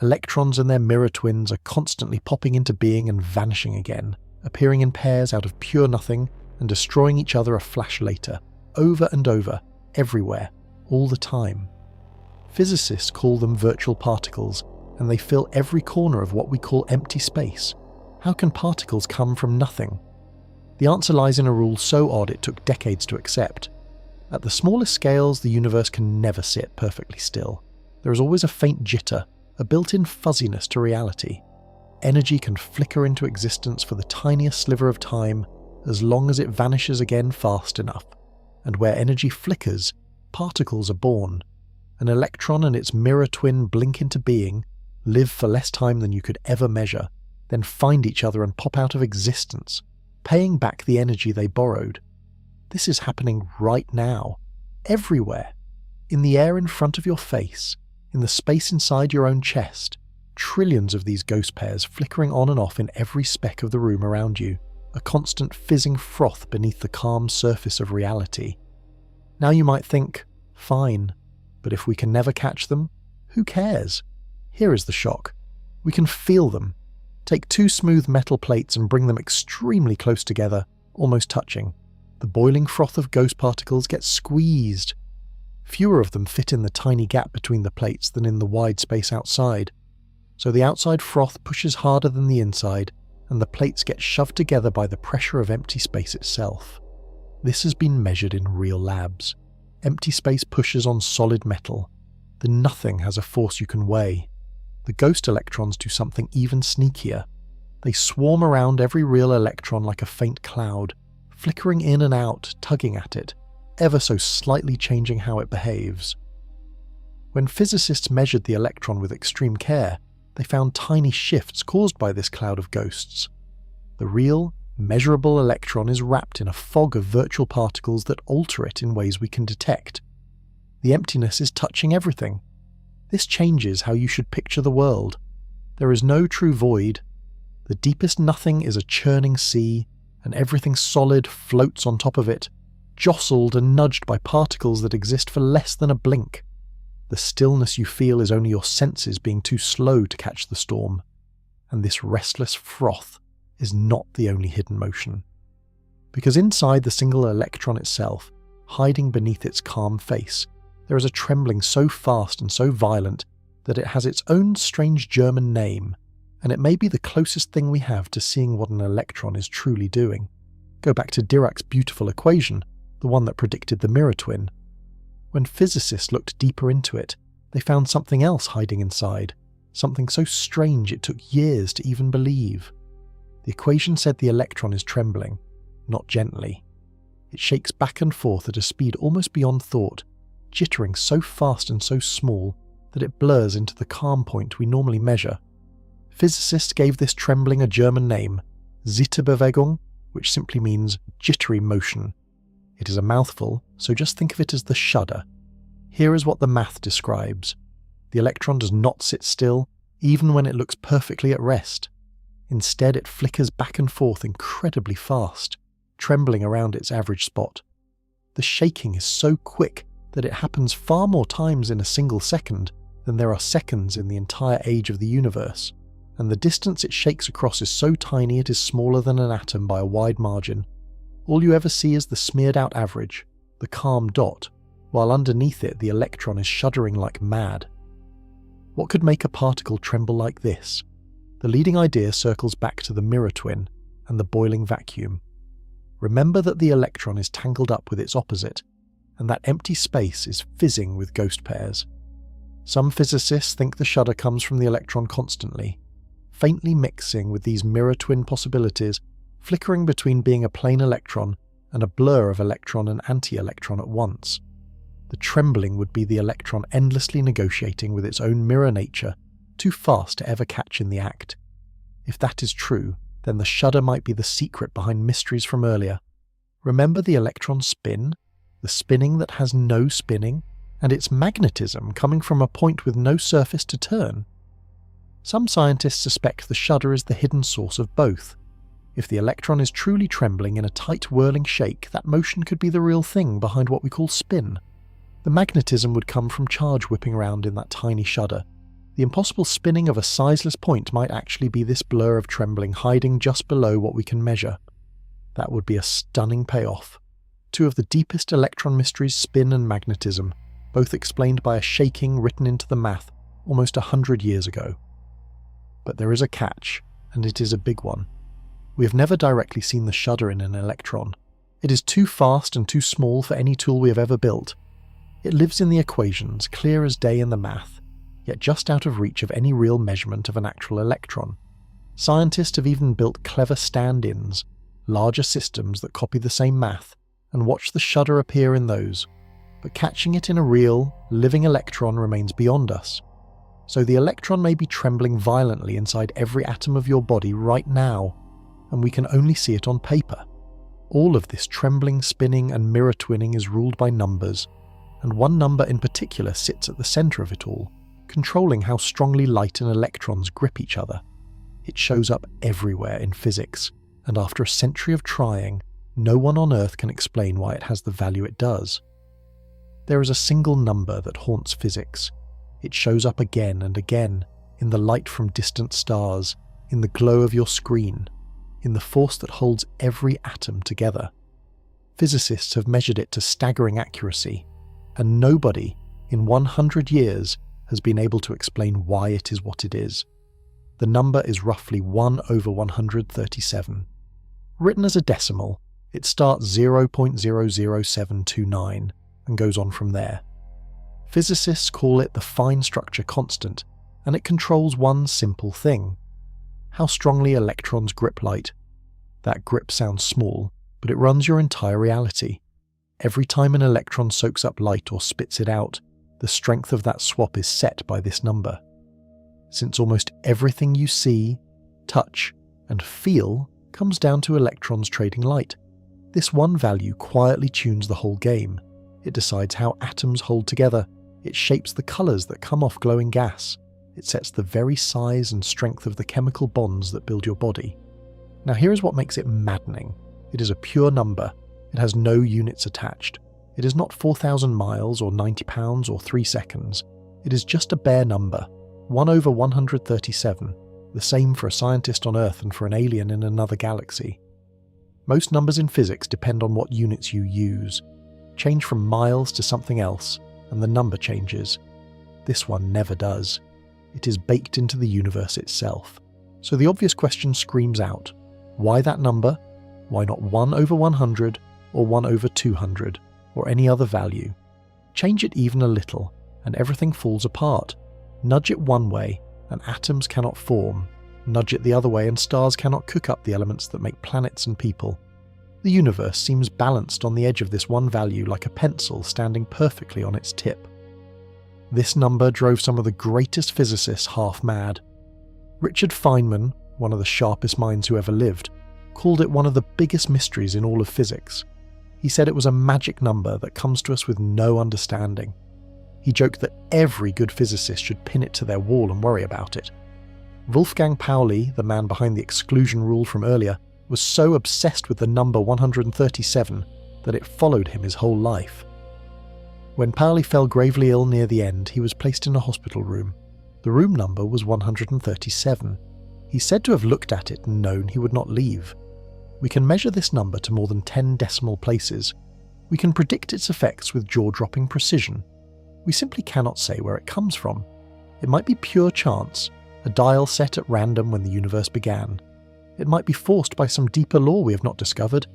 Electrons and their mirror twins are constantly popping into being and vanishing again, appearing in pairs out of pure nothing and destroying each other a flash later, over and over, everywhere, all the time. Physicists call them virtual particles, and they fill every corner of what we call empty space. How can particles come from nothing? The answer lies in a rule so odd it took decades to accept. At the smallest scales, the universe can never sit perfectly still. There is always a faint jitter, a built-in fuzziness to reality. Energy can flicker into existence for the tiniest sliver of time, as long as it vanishes again fast enough. And where energy flickers, particles are born. An electron and its mirror twin blink into being, live for less time than you could ever measure, then find each other and pop out of existence, paying back the energy they borrowed. This is happening right now, everywhere, in the air in front of your face, in the space inside your own chest, trillions of these ghost pairs flickering on and off in every speck of the room around you, a constant fizzing froth beneath the calm surface of reality. Now you might think, fine, but if we can never catch them, who cares? Here is the shock. We can feel them. Take two smooth metal plates and bring them extremely close together, almost touching. The boiling froth of ghost particles gets squeezed. Fewer of them fit in the tiny gap between the plates than in the wide space outside. So the outside froth pushes harder than the inside, and the plates get shoved together by the pressure of empty space itself. This has been measured in real labs. Empty space pushes on solid metal. The nothing has a force you can weigh. The ghost electrons do something even sneakier. They swarm around every real electron like a faint cloud, flickering in and out, tugging at it, ever so slightly changing how it behaves. When physicists measured the electron with extreme care, they found tiny shifts caused by this cloud of ghosts. The real, measurable electron is wrapped in a fog of virtual particles that alter it in ways we can detect. The emptiness is touching everything. This changes how you should picture the world. There is no true void. The deepest nothing is a churning sea, and everything solid floats on top of it, jostled and nudged by particles that exist for less than a blink. The stillness you feel is only your senses being too slow to catch the storm. And this restless froth is not the only hidden motion. Because inside the single electron itself, hiding beneath its calm face, there is a trembling so fast and so violent that it has its own strange German name, and it may be the closest thing we have to seeing what an electron is truly doing. Go back to Dirac's beautiful equation, the one that predicted the mirror twin. When physicists looked deeper into it, they found something else hiding inside, something so strange it took years to even believe. The equation said the electron is trembling, not gently. It shakes back and forth at a speed almost beyond thought, jittering so fast and so small that it blurs into the calm point we normally measure. Physicists gave this trembling a German name, Zitterbewegung, which simply means jittery motion. It is a mouthful, so just think of it as the shudder. Here is what the math describes. The electron does not sit still, even when it looks perfectly at rest. Instead, it flickers back and forth incredibly fast, trembling around its average spot. The shaking is so quick that it happens far more times in a single second than there are seconds in the entire age of the universe, and the distance it shakes across is so tiny it is smaller than an atom by a wide margin. All you ever see is the smeared out average, the calm dot, while underneath it the electron is shuddering like mad. What could make a particle tremble like this? The leading idea circles back to the mirror twin and the boiling vacuum. Remember that the electron is tangled up with its opposite, and that empty space is fizzing with ghost pairs. Some physicists think the shudder comes from the electron constantly, faintly mixing with these mirror twin possibilities, flickering between being a plain electron and a blur of electron and anti-electron at once. The trembling would be the electron endlessly negotiating with its own mirror nature, too fast to ever catch in the act. If that is true, then the shudder might be the secret behind mysteries from earlier. Remember the electron spin? The spinning that has no spinning, and its magnetism coming from a point with no surface to turn. Some scientists suspect the shudder is the hidden source of both. If the electron is truly trembling in a tight whirling shake, that motion could be the real thing behind what we call spin. The magnetism would come from charge whipping around in that tiny shudder. The impossible spinning of a sizeless point might actually be this blur of trembling hiding just below what we can measure. That would be a stunning payoff. Two of the deepest electron mysteries, spin and magnetism, both explained by a shaking written into the math almost 100 years ago. But there is a catch, and it is a big one. We have never directly seen the shudder in an electron. It is too fast and too small for any tool we have ever built. It lives in the equations, clear as day in the math, yet just out of reach of any real measurement of an actual electron. Scientists have even built clever stand-ins, larger systems that copy the same math, and watch the shudder appear in those. But catching it in a real, living electron remains beyond us. So the electron may be trembling violently inside every atom of your body right now, and we can only see it on paper. All of this trembling, spinning, and mirror twinning is ruled by numbers, and one number in particular sits at the center of it all, controlling how strongly light and electrons grip each other. It shows up everywhere in physics, and after a century of trying, no one on Earth can explain why it has the value it does. There is a single number that haunts physics. It shows up again and again, in the light from distant stars, in the glow of your screen, in the force that holds every atom together. Physicists have measured it to staggering accuracy, and nobody, in 100 years, has been able to explain why it is what it is. The number is roughly 1/137. Written as a decimal, it starts 0.00729 and goes on from there. Physicists call it the fine structure constant, and it controls one simple thing: how strongly electrons grip light. That grip sounds small, but it runs your entire reality. Every time an electron soaks up light or spits it out, the strength of that swap is set by this number. Since almost everything you see, touch, and feel comes down to electrons trading light, this one value quietly tunes the whole game. It decides how atoms hold together. It shapes the colours that come off glowing gas. It sets the very size and strength of the chemical bonds that build your body. Now here is what makes it maddening. It is a pure number. It has no units attached. It is not 4,000 miles or 90 pounds or 3 seconds. It is just a bare number, 1/137, the same for a scientist on Earth and for an alien in another galaxy. Most numbers in physics depend on what units you use. Change from miles to something else, and the number changes. This one never does. It is baked into the universe itself. So the obvious question screams out: why that number? Why not 1/100 or 1/200 or any other value? Change it even a little, and everything falls apart. Nudge it one way, and atoms cannot form. Nudge it the other way, and stars cannot cook up the elements that make planets and people. The universe seems balanced on the edge of this one value like a pencil standing perfectly on its tip. This number drove some of the greatest physicists half mad. Richard Feynman, one of the sharpest minds who ever lived, called it one of the biggest mysteries in all of physics. He said it was a magic number that comes to us with no understanding. He joked that every good physicist should pin it to their wall and worry about it. Wolfgang Pauli, the man behind the exclusion rule from earlier, was so obsessed with the number 137 that it followed him his whole life. When Pauli fell gravely ill near the end, he was placed in a hospital room. The room number was 137. He's said to have looked at it and known he would not leave. We can measure this number to more than 10 decimal places. We can predict its effects with jaw-dropping precision. We simply cannot say where it comes from. It might be pure chance, a dial set at random when the universe began. It might be forced by some deeper law we have not discovered.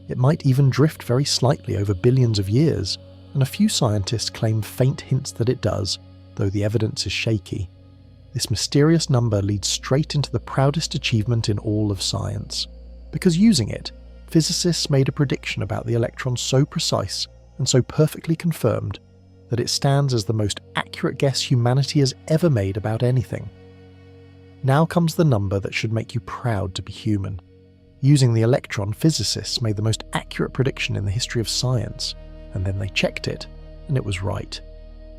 It might even drift very slightly over billions of years, and a few scientists claim faint hints that it does, though the evidence is shaky. This mysterious number leads straight into the proudest achievement in all of science. Because using it, physicists made a prediction about the electron so precise and so perfectly confirmed that it stands as the most accurate guess humanity has ever made about anything. Now comes the number that should make you proud to be human. Using the electron, physicists made the most accurate prediction in the history of science, and then they checked it, and it was right.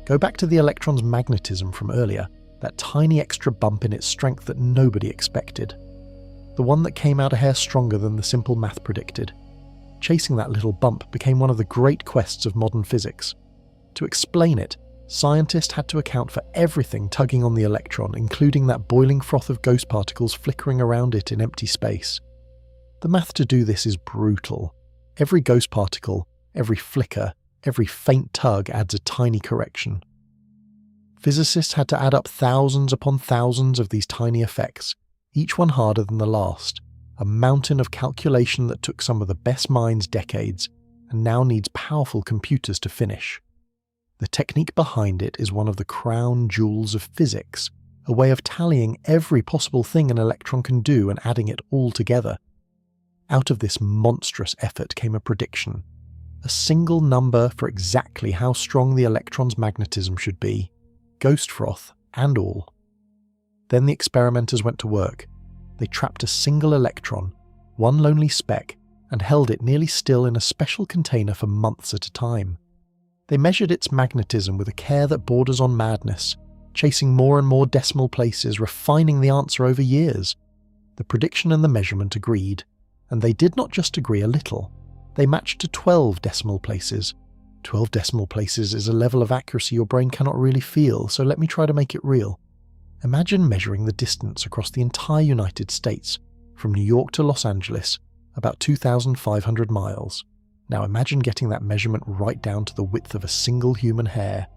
Go back to the electron's magnetism from earlier, that tiny extra bump in its strength that nobody expected. The one that came out a hair stronger than the simple math predicted. Chasing that little bump became one of the great quests of modern physics. To explain it, scientists had to account for everything tugging on the electron, including that boiling froth of ghost particles flickering around it in empty space. The math to do this is brutal. Every ghost particle, every flicker, every faint tug adds a tiny correction. Physicists had to add up thousands upon thousands of these tiny effects, each one harder than the last, a mountain of calculation that took some of the best minds decades, and now needs powerful computers to finish. The technique behind it is one of the crown jewels of physics, a way of tallying every possible thing an electron can do and adding it all together. Out of this monstrous effort came a prediction, a single number for exactly how strong the electron's magnetism should be, ghost froth and all. Then the experimenters went to work. They trapped a single electron, one lonely speck, and held it nearly still in a special container for months at a time. They measured its magnetism with a care that borders on madness, chasing more and more decimal places, refining the answer over years. The prediction and the measurement agreed, and they did not just agree a little. They matched to 12 decimal places. 12 decimal places is a level of accuracy your brain cannot really feel, so let me try to make it real. Imagine measuring the distance across the entire United States, from New York to Los Angeles, about 2,500 miles. Now imagine getting that measurement right down to the width of a single human hair.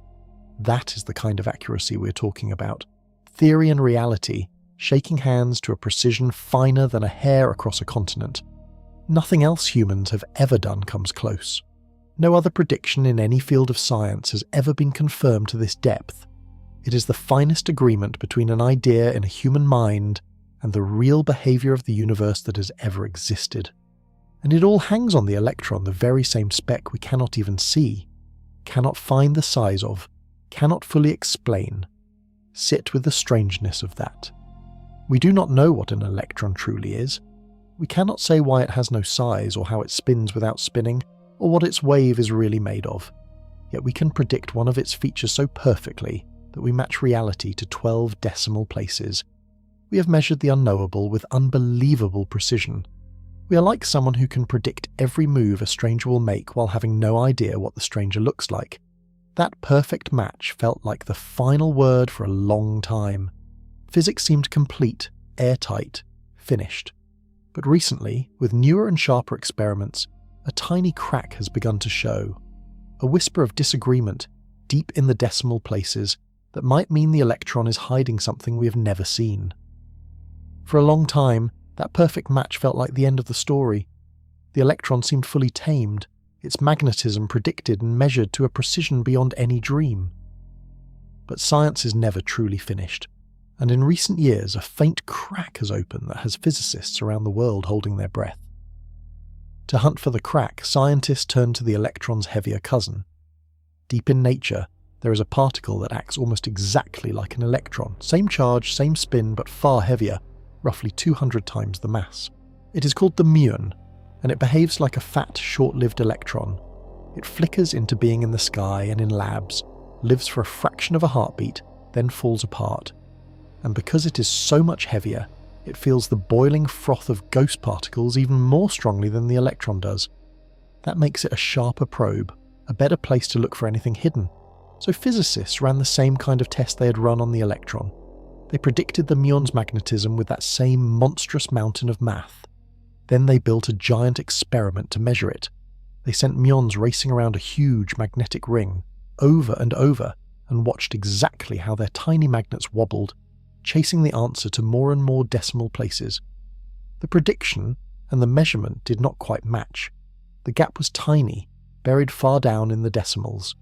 That is the kind of accuracy we're talking about. Theory and reality, shaking hands to a precision finer than a hair across a continent. Nothing else humans have ever done comes close. No other prediction in any field of science has ever been confirmed to this depth. It is the finest agreement between an idea in a human mind and the real behavior of the universe that has ever existed. And it all hangs on the electron, the very same speck we cannot even see, cannot find the size of, cannot fully explain. Sit with the strangeness of that. We do not know what an electron truly is. We cannot say why it has no size or how it spins without spinning, or what its wave is really made of. Yet we can predict one of its features so perfectly that we match reality to 12 decimal places. We have measured the unknowable with unbelievable precision. We are like someone who can predict every move a stranger will make while having no idea what the stranger looks like. That perfect match felt like the final word for a long time. Physics seemed complete, airtight, finished. But recently, with newer and sharper experiments, a tiny crack has begun to show. A whisper of disagreement, deep in the decimal places, that might mean the electron is hiding something we have never seen. For a long time, that perfect match felt like the end of the story. The electron seemed fully tamed, its magnetism predicted and measured to a precision beyond any dream. But science is never truly finished, and in recent years a faint crack has opened that has physicists around the world holding their breath. To hunt for the crack, scientists turn to the electron's heavier cousin. Deep in nature, there is a particle that acts almost exactly like an electron, same charge, same spin, but far heavier, roughly 200 times the mass. It is called the muon, and it behaves like a fat, short-lived electron. It flickers into being in the sky and in labs, lives for a fraction of a heartbeat, then falls apart. And because it is so much heavier, it feels the boiling froth of ghost particles even more strongly than the electron does. That makes it a sharper probe, a better place to look for anything hidden. So physicists ran the same kind of test they had run on the electron. They predicted the muon's magnetism with that same monstrous mountain of math. Then they built a giant experiment to measure it. They sent muons racing around a huge magnetic ring, over and over, and watched exactly how their tiny magnets wobbled, chasing the answer to more and more decimal places. The prediction and the measurement did not quite match. The gap was tiny, buried far down in the decimals.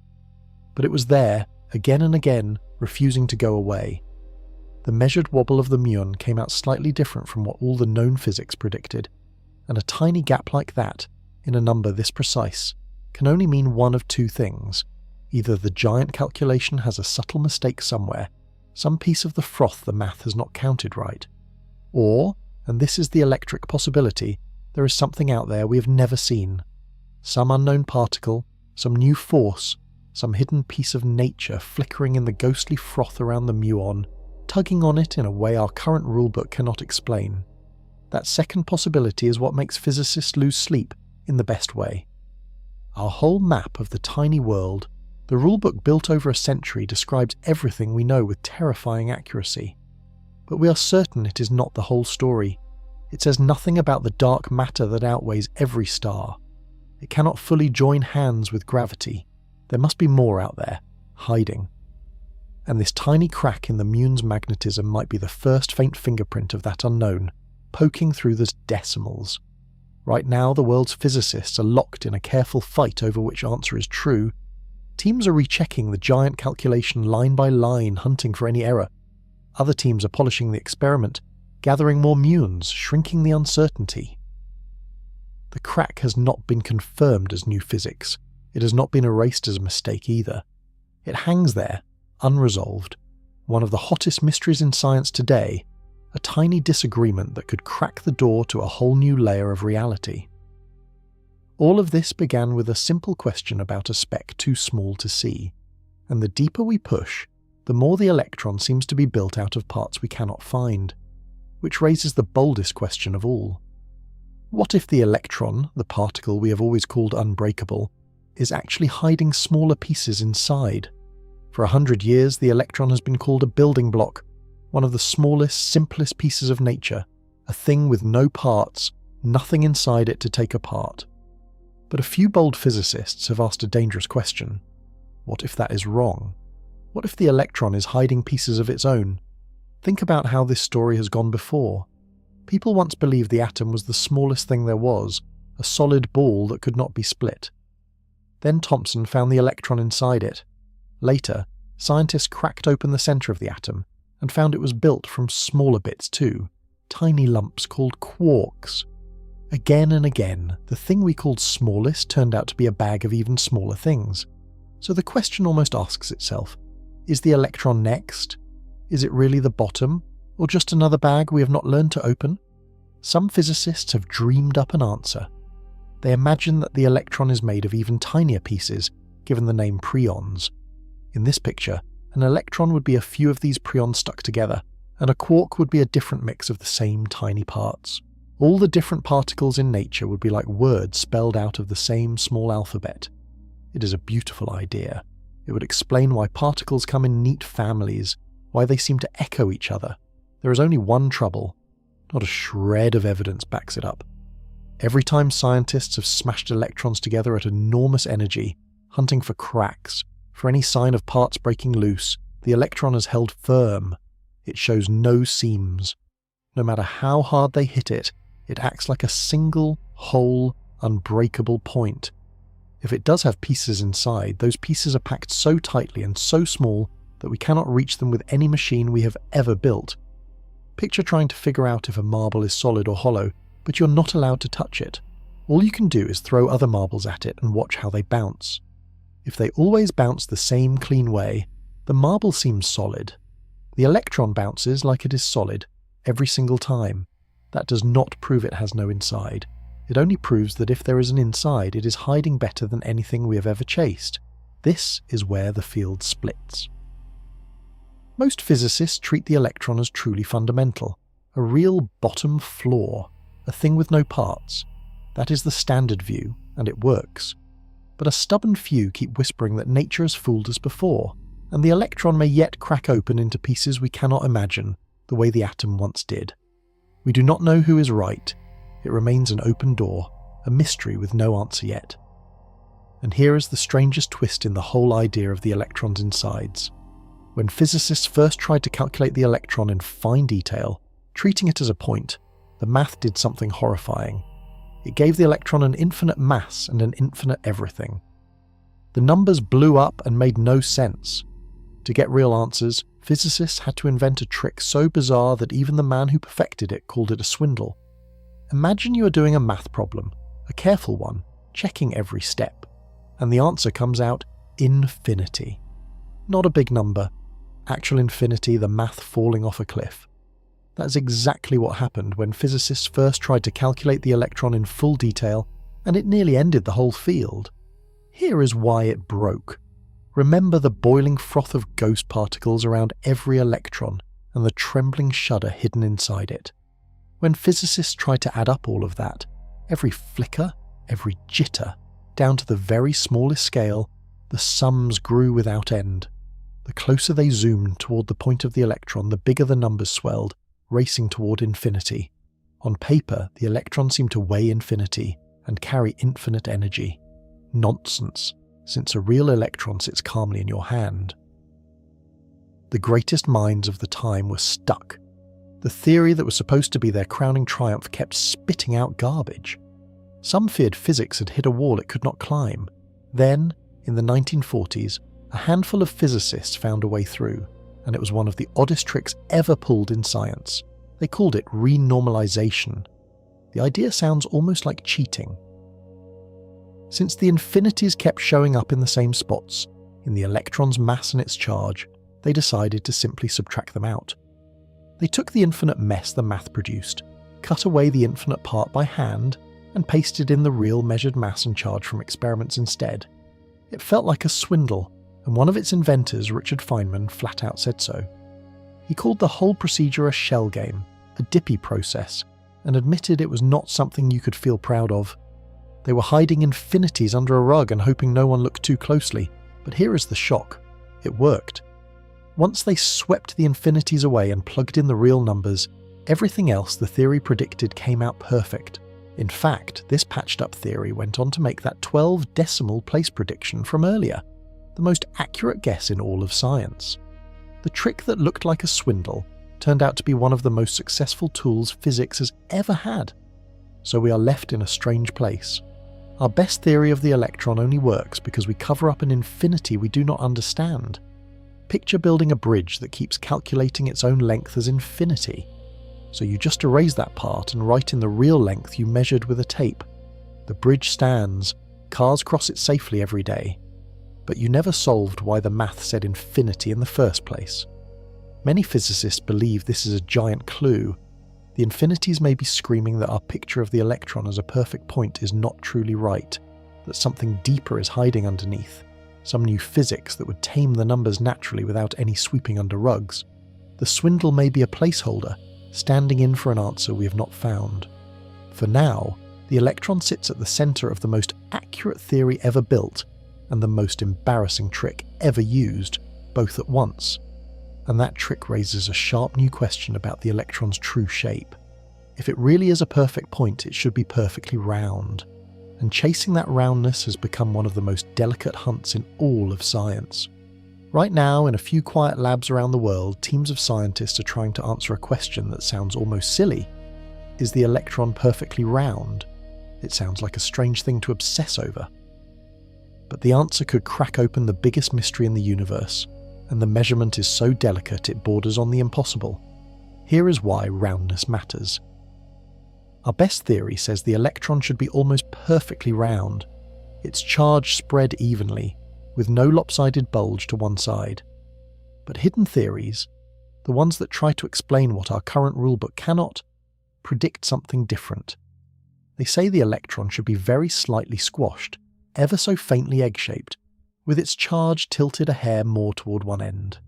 But it was there, again and again, refusing to go away. The measured wobble of the muon came out slightly different from what all the known physics predicted, and a tiny gap like that, in a number this precise, can only mean one of two things. Either the giant calculation has a subtle mistake somewhere, some piece of the froth the math has not counted right, or, and this is the electric possibility, there is something out there we have never seen. Some unknown particle, some new force, some hidden piece of nature flickering in the ghostly froth around the muon, tugging on it in a way our current rulebook cannot explain. That second possibility is what makes physicists lose sleep in the best way. Our whole map of the tiny world, the rulebook built over a century, describes everything we know with terrifying accuracy. But we are certain it is not the whole story. It says nothing about the dark matter that outweighs every star. It cannot fully join hands with gravity. There must be more out there, hiding. And this tiny crack in the muon's magnetism might be the first faint fingerprint of that unknown, poking through the decimals. Right now, the world's physicists are locked in a careful fight over which answer is true. Teams are rechecking the giant calculation line by line, hunting for any error. Other teams are polishing the experiment, gathering more muons, shrinking the uncertainty. The crack has not been confirmed as new physics. It has not been erased as a mistake either. It hangs there, unresolved, one of the hottest mysteries in science today, a tiny disagreement that could crack the door to a whole new layer of reality. All of this began with a simple question about a speck too small to see, and the deeper we push, the more the electron seems to be built out of parts we cannot find, which raises the boldest question of all. What if the electron, the particle we have always called unbreakable, is actually hiding smaller pieces inside? For 100 years, the electron has been called a building block, one of the smallest, simplest pieces of nature, a thing with no parts, nothing inside it to take apart. But a few bold physicists have asked a dangerous question. What if that is wrong? What if the electron is hiding pieces of its own? Think about how this story has gone before. People once believed the atom was the smallest thing there was, a solid ball that could not be split. Then Thomson found the electron inside it. Later, scientists cracked open the centre of the atom and found it was built from smaller bits too, tiny lumps called quarks. Again and again, the thing we called smallest turned out to be a bag of even smaller things. So the question almost asks itself, is the electron next? Is it really the bottom, or just another bag we have not learned to open? Some physicists have dreamed up an answer. They imagine that the electron is made of even tinier pieces, given the name preons. In this picture, an electron would be a few of these preons stuck together, and a quark would be a different mix of the same tiny parts. All the different particles in nature would be like words spelled out of the same small alphabet. It is a beautiful idea. It would explain why particles come in neat families, why they seem to echo each other. There is only one trouble. Not a shred of evidence backs it up. Every time scientists have smashed electrons together at enormous energy, hunting for cracks, for any sign of parts breaking loose, the electron is held firm. It shows no seams. No matter how hard they hit it, it acts like a single, whole, unbreakable point. If it does have pieces inside, those pieces are packed so tightly and so small that we cannot reach them with any machine we have ever built. Picture trying to figure out if a marble is solid or hollow, but you're not allowed to touch it. All you can do is throw other marbles at it and watch how they bounce. If they always bounce the same clean way, the marble seems solid. The electron bounces like it is solid, every single time. That does not prove it has no inside. It only proves that if there is an inside, it is hiding better than anything we have ever chased. This is where the field splits. Most physicists treat the electron as truly fundamental, a real bottom floor, a thing with no parts. That is the standard view, and it works. But a stubborn few keep whispering that nature has fooled us before, and the electron may yet crack open into pieces we cannot imagine, the way the atom once did. We do not know who is right. It remains an open door, a mystery with no answer yet. And here is the strangest twist in the whole idea of the electron's insides. When physicists first tried to calculate the electron in fine detail, treating it as a point, the math did something horrifying. It gave the electron an infinite mass and an infinite everything. The numbers blew up and made no sense. To get real answers, physicists had to invent a trick so bizarre that even the man who perfected it called it a swindle. Imagine you are doing a math problem, a careful one, checking every step, and the answer comes out infinity. Not a big number, actual infinity, the math falling off a cliff. That's exactly what happened when physicists first tried to calculate the electron in full detail, and it nearly ended the whole field. Here is why it broke. Remember the boiling froth of ghost particles around every electron and the trembling shudder hidden inside it. When physicists tried to add up all of that, every flicker, every jitter, down to the very smallest scale, the sums grew without end. The closer they zoomed toward the point of the electron, the bigger the numbers swelled, racing toward infinity. On paper, the electron seemed to weigh infinity and carry infinite energy. Nonsense, since a real electron sits calmly in your hand. The greatest minds of the time were stuck. The theory that was supposed to be their crowning triumph kept spitting out garbage. Some feared physics had hit a wall it could not climb. Then, in the 1940s, a handful of physicists found a way through, and it was one of the oddest tricks ever pulled in science. They called it renormalization. The idea sounds almost like cheating. Since the infinities kept showing up in the same spots, in the electron's mass and its charge, they decided to simply subtract them out. They took the infinite mess the math produced, cut away the infinite part by hand, and pasted in the real measured mass and charge from experiments instead. It felt like a swindle, and one of its inventors, Richard Feynman, flat out said so. He called the whole procedure a shell game, a dippy process, and admitted it was not something you could feel proud of. They were hiding infinities under a rug and hoping no one looked too closely, but here is the shock. It worked. Once they swept the infinities away and plugged in the real numbers, everything else the theory predicted came out perfect. In fact, this patched-up theory went on to make that 12 decimal place prediction from earlier, the most accurate guess in all of science. The trick that looked like a swindle turned out to be one of the most successful tools physics has ever had. So we are left in a strange place. Our best theory of the electron only works because we cover up an infinity we do not understand. Picture building a bridge that keeps calculating its own length as infinity. So you just erase that part and write in the real length you measured with a tape. The bridge stands, cars cross it safely every day. But you never solved why the math said infinity in the first place. Many physicists believe this is a giant clue. The infinities may be screaming that our picture of the electron as a perfect point is not truly right, that something deeper is hiding underneath, some new physics that would tame the numbers naturally without any sweeping under rugs. The swindle may be a placeholder, standing in for an answer we have not found. For now, the electron sits at the centre of the most accurate theory ever built, and the most embarrassing trick ever used, both at once. And that trick raises a sharp new question about the electron's true shape. If it really is a perfect point, it should be perfectly round. And chasing that roundness has become one of the most delicate hunts in all of science. Right now, in a few quiet labs around the world, teams of scientists are trying to answer a question that sounds almost silly. Is the electron perfectly round? It sounds like a strange thing to obsess over. But the answer could crack open the biggest mystery in the universe, and the measurement is so delicate it borders on the impossible. Here is why roundness matters. Our best theory says the electron should be almost perfectly round, its charge spread evenly, with no lopsided bulge to one side. But hidden theories, the ones that try to explain what our current rulebook cannot, predict something different. They say the electron should be very slightly squashed, ever so faintly egg-shaped, with its charge tilted a hair more toward one end.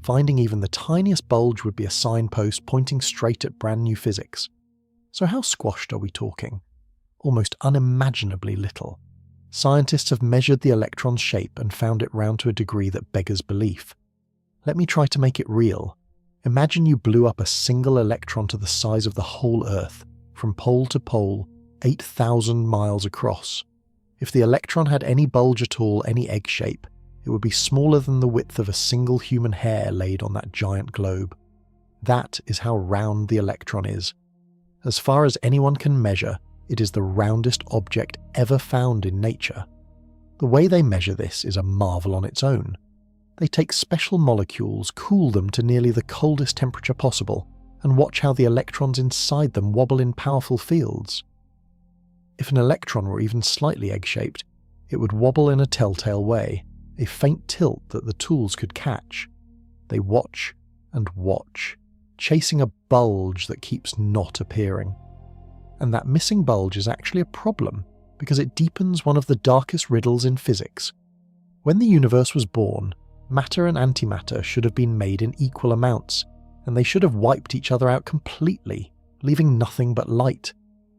Finding even the tiniest bulge would be a signpost pointing straight at brand new physics. So how squashed are we talking? Almost unimaginably little. Scientists have measured the electron's shape and found it round to a degree that beggars belief. Let me try to make it real. Imagine you blew up a single electron to the size of the whole Earth, from pole to pole, 8,000 miles across. If the electron had any bulge at all, any egg shape, it would be smaller than the width of a single human hair laid on that giant globe. That is how round the electron is. As far as anyone can measure, it is the roundest object ever found in nature. The way they measure this is a marvel on its own. They take special molecules, cool them to nearly the coldest temperature possible, and watch how the electrons inside them wobble in powerful fields. If an electron were even slightly egg-shaped, it would wobble in a telltale way, a faint tilt that the tools could catch. They watch and watch, chasing a bulge that keeps not appearing. And that missing bulge is actually a problem, because it deepens one of the darkest riddles in physics. When the universe was born, matter and antimatter should have been made in equal amounts, and they should have wiped each other out completely, leaving nothing but light.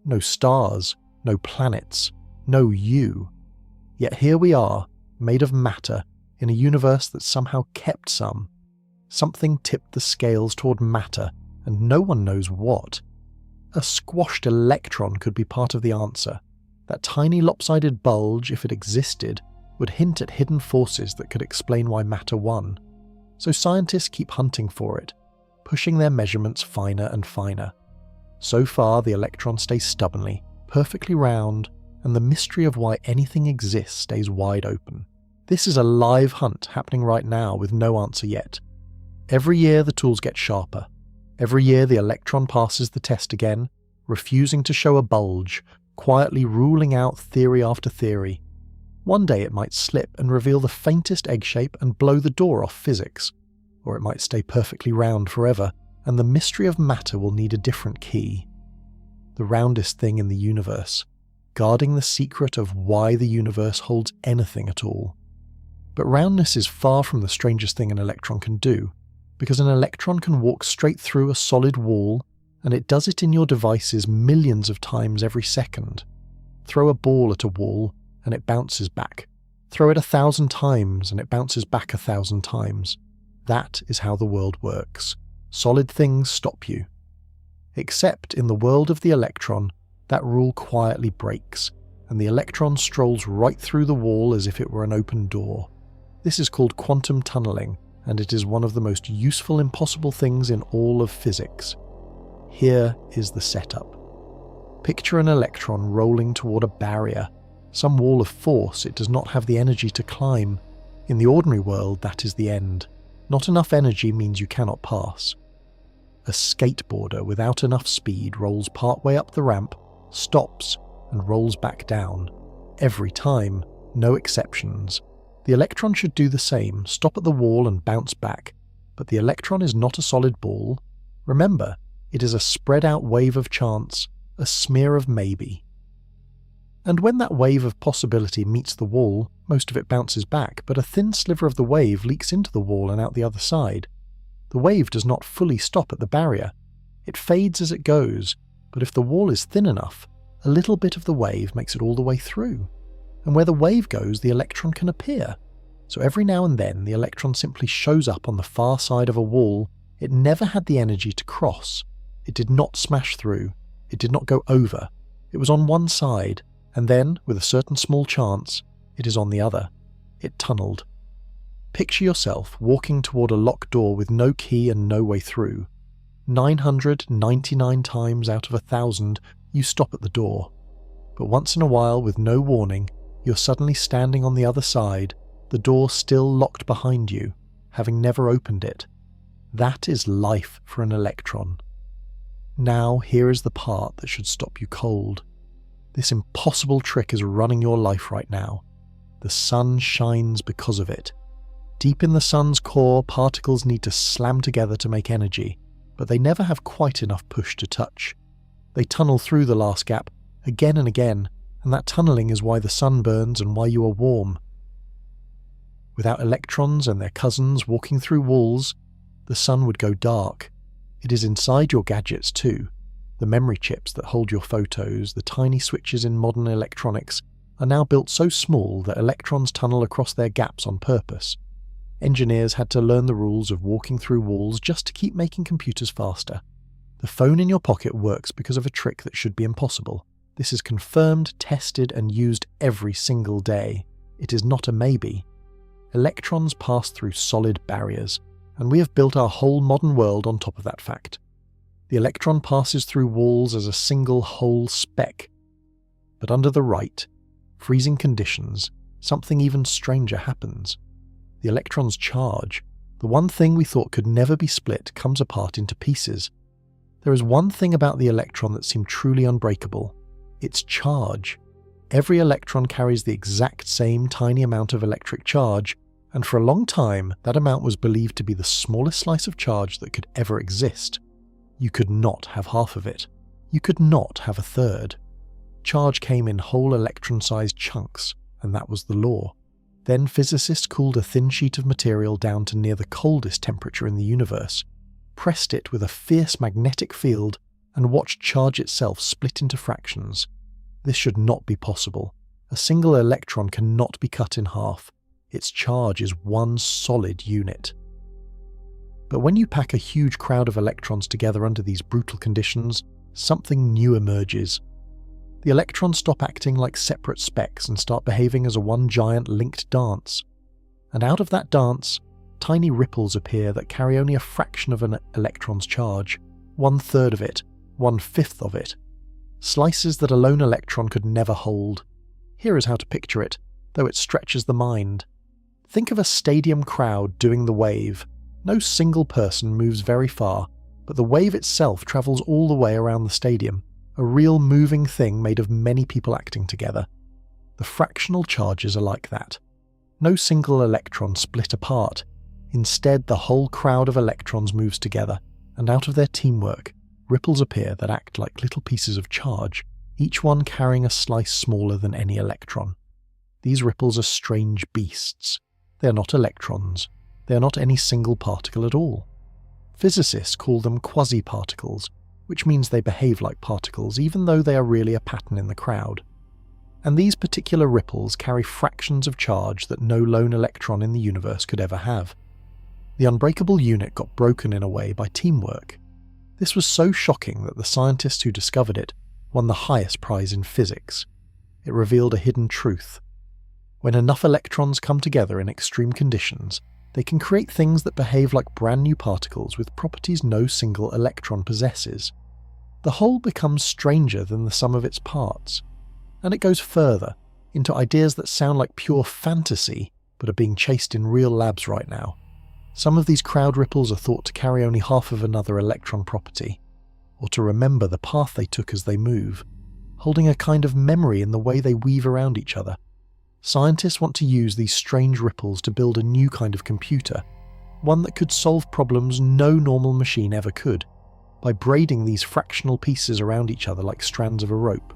No stars, no planets, no you. Yet here we are, made of matter, in a universe that somehow kept some. Something tipped the scales toward matter, and no one knows what. A squashed electron could be part of the answer. That tiny lopsided bulge, if it existed, would hint at hidden forces that could explain why matter won. So scientists keep hunting for it, pushing their measurements finer and finer. So far, the electron stays stubbornly, perfectly round, and the mystery of why anything exists stays wide open. This is a live hunt happening right now with no answer yet. Every year the tools get sharper. Every year the electron passes the test again, refusing to show a bulge, quietly ruling out theory after theory. One day it might slip and reveal the faintest egg shape and blow the door off physics. Or it might stay perfectly round forever, and the mystery of matter will need a different key. The roundest thing in the universe, guarding the secret of why the universe holds anything at all. But roundness is far from the strangest thing an electron can do, because an electron can walk straight through a solid wall, and it does it in your devices millions of times every second. Throw a ball at a wall, and it bounces back. Throw it 1,000 times, and it bounces back 1,000 times. That is how the world works. Solid things stop you. Except in the world of the electron, that rule quietly breaks, and the electron strolls right through the wall as if it were an open door. This is called quantum tunneling, and it is one of the most useful impossible things in all of physics. Here is the setup. Picture an electron rolling toward a barrier, some wall of force it does not have the energy to climb. In the ordinary world, that is the end. Not enough energy means you cannot pass. A skateboarder without enough speed rolls partway up the ramp, stops, and rolls back down. Every time, no exceptions. The electron should do the same, stop at the wall and bounce back. But the electron is not a solid ball. Remember, it is a spread out wave of chance, a smear of maybe. And when that wave of possibility meets the wall, most of it bounces back, but a thin sliver of the wave leaks into the wall and out the other side. The wave does not fully stop at the barrier. It fades as it goes, but if the wall is thin enough, a little bit of the wave makes it all the way through. And where the wave goes, the electron can appear. So every now and then, the electron simply shows up on the far side of a wall. It never had the energy to cross. It did not smash through. It did not go over. It was on one side, and then, with a certain small chance, it is on the other. It tunneled. Picture yourself walking toward a locked door with no key and no way through. 999 times out of 1,000, you stop at the door. But once in a while, with no warning, you're suddenly standing on the other side, the door still locked behind you, having never opened it. That is life for an electron. Now here is the part that should stop you cold. This impossible trick is running your life right now. The sun shines because of it. Deep in the sun's core, particles need to slam together to make energy, but they never have quite enough push to touch. They tunnel through the last gap, again and again, and that tunneling is why the sun burns and why you are warm. Without electrons and their cousins walking through walls, the sun would go dark. It is inside your gadgets too. The memory chips that hold your photos, the tiny switches in modern electronics, are now built so small that electrons tunnel across their gaps on purpose. Engineers had to learn the rules of walking through walls just to keep making computers faster. The phone in your pocket works because of a trick that should be impossible. This is confirmed, tested, and used every single day. It is not a maybe. Electrons pass through solid barriers, and we have built our whole modern world on top of that fact. The electron passes through walls as a single whole speck. But under the right, freezing conditions, something even stranger happens. The electron's charge, the one thing we thought could never be split, comes apart into pieces. There is one thing about the electron that seemed truly unbreakable. Its charge. Every electron carries the exact same tiny amount of electric charge, and for a long time that amount was believed to be the smallest slice of charge that could ever exist. You could not have half of it. You could not have a third. Charge came in whole electron-sized chunks, and that was the law. Then physicists cooled a thin sheet of material down to near the coldest temperature in the universe, pressed it with a fierce magnetic field, and watched charge itself split into fractions. This should not be possible. A single electron cannot be cut in half. Its charge is one solid unit. But when you pack a huge crowd of electrons together under these brutal conditions, something new emerges. The electrons stop acting like separate specks and start behaving as a one giant linked dance. And out of that dance, tiny ripples appear that carry only a fraction of an electron's charge, 1/3 of it, 1/5 of it. Slices that a lone electron could never hold. Here is how to picture it, though it stretches the mind. Think of a stadium crowd doing the wave. No single person moves very far, but the wave itself travels all the way around the stadium, a real moving thing made of many people acting together. The fractional charges are like that. No single electron split apart. Instead, the whole crowd of electrons moves together, and out of their teamwork, ripples appear that act like little pieces of charge, each one carrying a slice smaller than any electron. These ripples are strange beasts. They are not electrons. They are not any single particle at all. Physicists call them quasi-particles, which means they behave like particles even though they are really a pattern in the crowd. And these particular ripples carry fractions of charge that no lone electron in the universe could ever have. The unbreakable unit got broken in a way by teamwork. This was so shocking that the scientists who discovered it won the highest prize in physics. It revealed a hidden truth. When enough electrons come together in extreme conditions, they can create things that behave like brand new particles with properties no single electron possesses. The whole becomes stranger than the sum of its parts. And it goes further, into ideas that sound like pure fantasy, but are being chased in real labs right now. Some of these crowd ripples are thought to carry only half of another electron property, or to remember the path they took as they move, holding a kind of memory in the way they weave around each other. Scientists want to use these strange ripples to build a new kind of computer, one that could solve problems no normal machine ever could, by braiding these fractional pieces around each other like strands of a rope.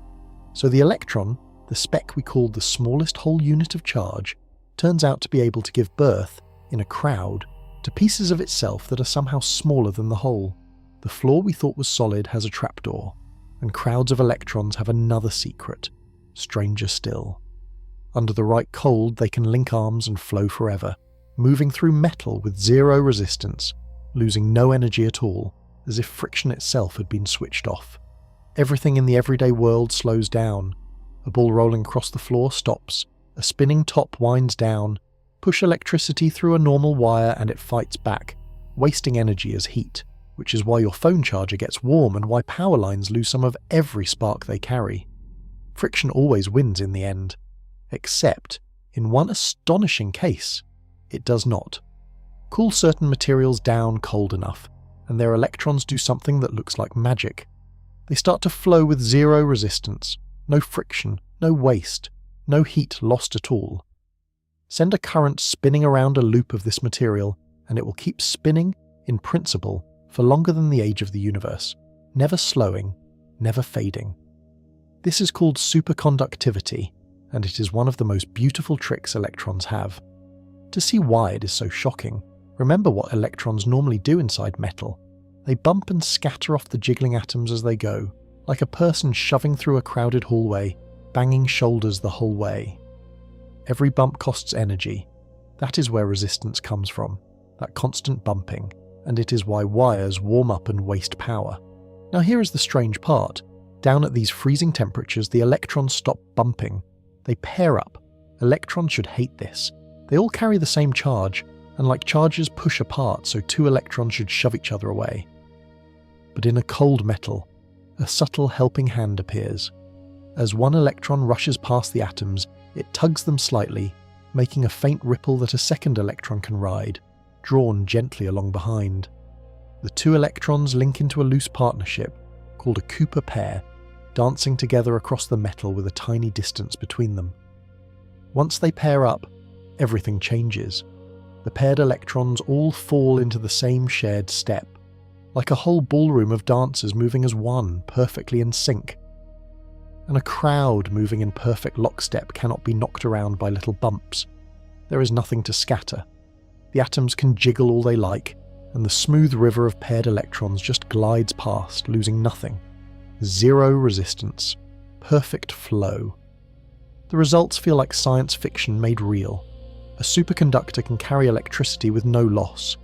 So the electron, the speck we called the smallest whole unit of charge, turns out to be able to give birth, in a crowd, to pieces of itself that are somehow smaller than the whole. The floor we thought was solid has a trapdoor, and crowds of electrons have another secret, stranger still. Under the right cold, they can link arms and flow forever, moving through metal with zero resistance, losing no energy at all, as if friction itself had been switched off. Everything in the everyday world slows down. A ball rolling across the floor stops, a spinning top winds down, push electricity through a normal wire and it fights back, wasting energy as heat, which is why your phone charger gets warm and why power lines lose some of every spark they carry. Friction always wins in the end. Except, in one astonishing case, it does not. Cool certain materials down cold enough, and their electrons do something that looks like magic. They start to flow with zero resistance, no friction, no waste, no heat lost at all. Send a current spinning around a loop of this material, and it will keep spinning, in principle, for longer than the age of the universe, never slowing, never fading. This is called superconductivity, and it is one of the most beautiful tricks electrons have. To see why it is so shocking, remember what electrons normally do inside metal. They bump and scatter off the jiggling atoms as they go, like a person shoving through a crowded hallway, banging shoulders the whole way. Every bump costs energy. That is where resistance comes from, that constant bumping, and it is why wires warm up and waste power. Now here is the strange part. Down at these freezing temperatures, the electrons stop bumping. They pair up. Electrons should hate this. They all carry the same charge, and like charges push apart, so two electrons should shove each other away. But in a cold metal, a subtle helping hand appears. As one electron rushes past the atoms, it tugs them slightly, making a faint ripple that a second electron can ride, drawn gently along behind. The two electrons link into a loose partnership, called a Cooper pair, dancing together across the metal with a tiny distance between them. Once they pair up, everything changes. The paired electrons all fall into the same shared step, like a whole ballroom of dancers moving as one, perfectly in sync. And a crowd moving in perfect lockstep cannot be knocked around by little bumps. there is nothing to scatter. The atoms can jiggle all they like, and the smooth river of paired electrons just glides past, losing nothing. Zero resistance. Perfect flow. The results feel like science fiction made real. A superconductor can carry electricity with no loss.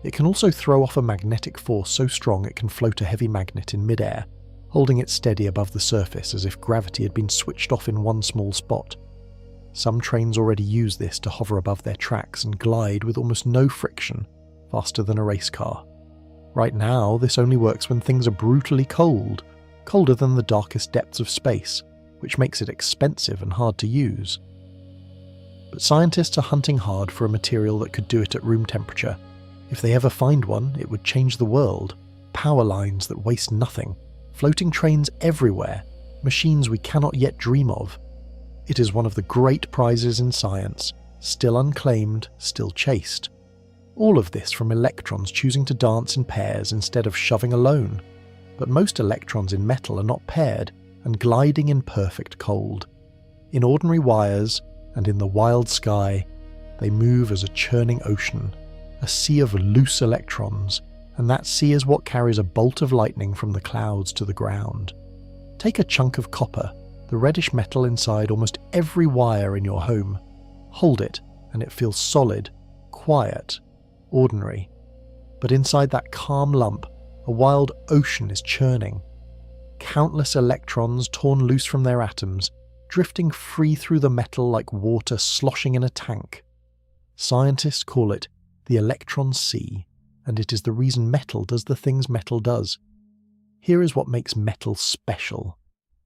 It can also throw off a magnetic force so strong it can float a heavy magnet in midair, holding it steady above the surface as if gravity had been switched off in one small spot. Some trains already use this to hover above their tracks and glide with almost no friction, faster than a race car. Right now, this only works when things are brutally cold, colder than the darkest depths of space, which makes it expensive and hard to use. But scientists are hunting hard for a material that could do it at room temperature. If they ever find one, it would change the world. Power lines that waste nothing, floating trains everywhere, machines we cannot yet dream of. It is one of the great prizes in science, still unclaimed, still chased. All of this from electrons choosing to dance in pairs instead of shoving alone. But most electrons in metal are not paired and gliding in perfect cold. In ordinary wires and in the wild sky, they move as a churning ocean, a sea of loose electrons, and that sea is what carries a bolt of lightning from the clouds to the ground. Take a chunk of copper, the reddish metal inside almost every wire in your home. Hold it, and it feels solid, quiet, ordinary. But inside that calm lump, a wild ocean is churning. Countless electrons torn loose from their atoms, drifting free through the metal like water sloshing in a tank. Scientists call it the electron sea, and it is the reason metal does the things metal does. Here is what makes metal special.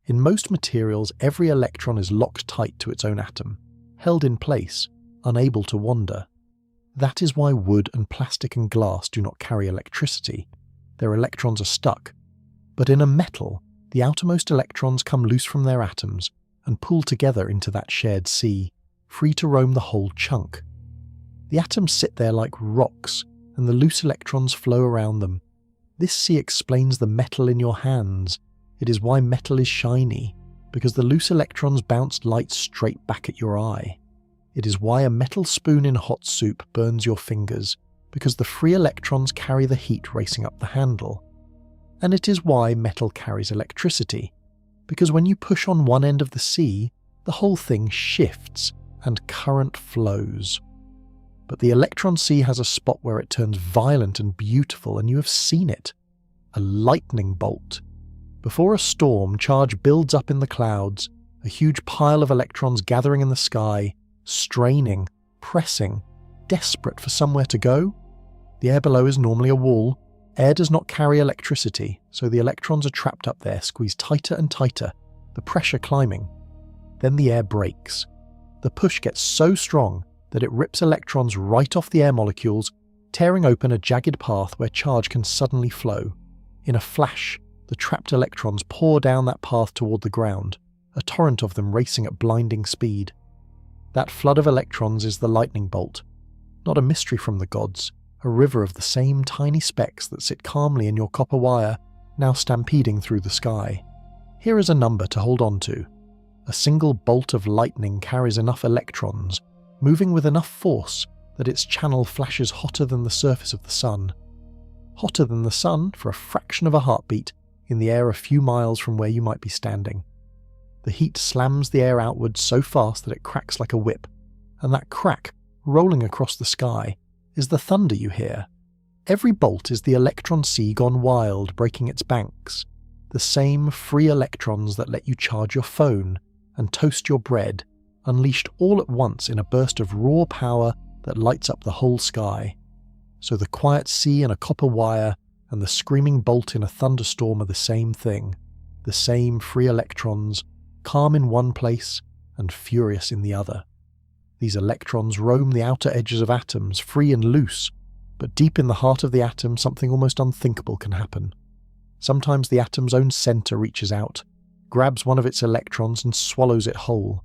In most materials, every electron is locked tight to its own atom, held in place, unable to wander. That is why wood and plastic and glass do not carry electricity. Their electrons are stuck. But in a metal, the outermost electrons come loose from their atoms and pull together into that shared sea, free to roam the whole chunk. The atoms sit there like rocks, and the loose electrons flow around them. This sea explains the metal in your hands. It is why metal is shiny, because the loose electrons bounce light straight back at your eye. It is why a metal spoon in hot soup burns your fingers, because the free electrons carry the heat racing up the handle. And it is why metal carries electricity, because when you push on one end of the sea, the whole thing shifts and current flows. But the electron sea has a spot where it turns violent and beautiful, and you have seen it. A lightning bolt. Before a storm, charge builds up in the clouds, a huge pile of electrons gathering in the sky, straining, pressing, desperate for somewhere to go. The air below is normally a wall. Air does not carry electricity, so the electrons are trapped up there, squeezed tighter and tighter, the pressure climbing. Then the air breaks. The push gets so strong that it rips electrons right off the air molecules, tearing open a jagged path where charge can suddenly flow. In a flash, the trapped electrons pour down that path toward the ground, a torrent of them racing at blinding speed. That flood of electrons is the lightning bolt. Not a mystery from the gods, a river of the same tiny specks that sit calmly in your copper wire, now stampeding through the sky. Here is a number to hold on to. A single bolt of lightning carries enough electrons, moving with enough force that its channel flashes hotter than the surface of the sun. Hotter than the sun for a fraction of a heartbeat in the air a few miles from where you might be standing. The heat slams the air outwards so fast that it cracks like a whip, and that crack, rolling across the sky, is the thunder you hear. Every bolt is the electron sea gone wild, breaking its banks. The same free electrons that let you charge your phone and toast your bread, unleashed all at once in a burst of raw power that lights up the whole sky. So the quiet sea in a copper wire and the screaming bolt in a thunderstorm are the same thing. The same free electrons, calm in one place and furious in the other. These electrons roam the outer edges of atoms, free and loose, but deep in the heart of the atom something almost unthinkable can happen. Sometimes the atom's own center reaches out, grabs one of its electrons and swallows it whole.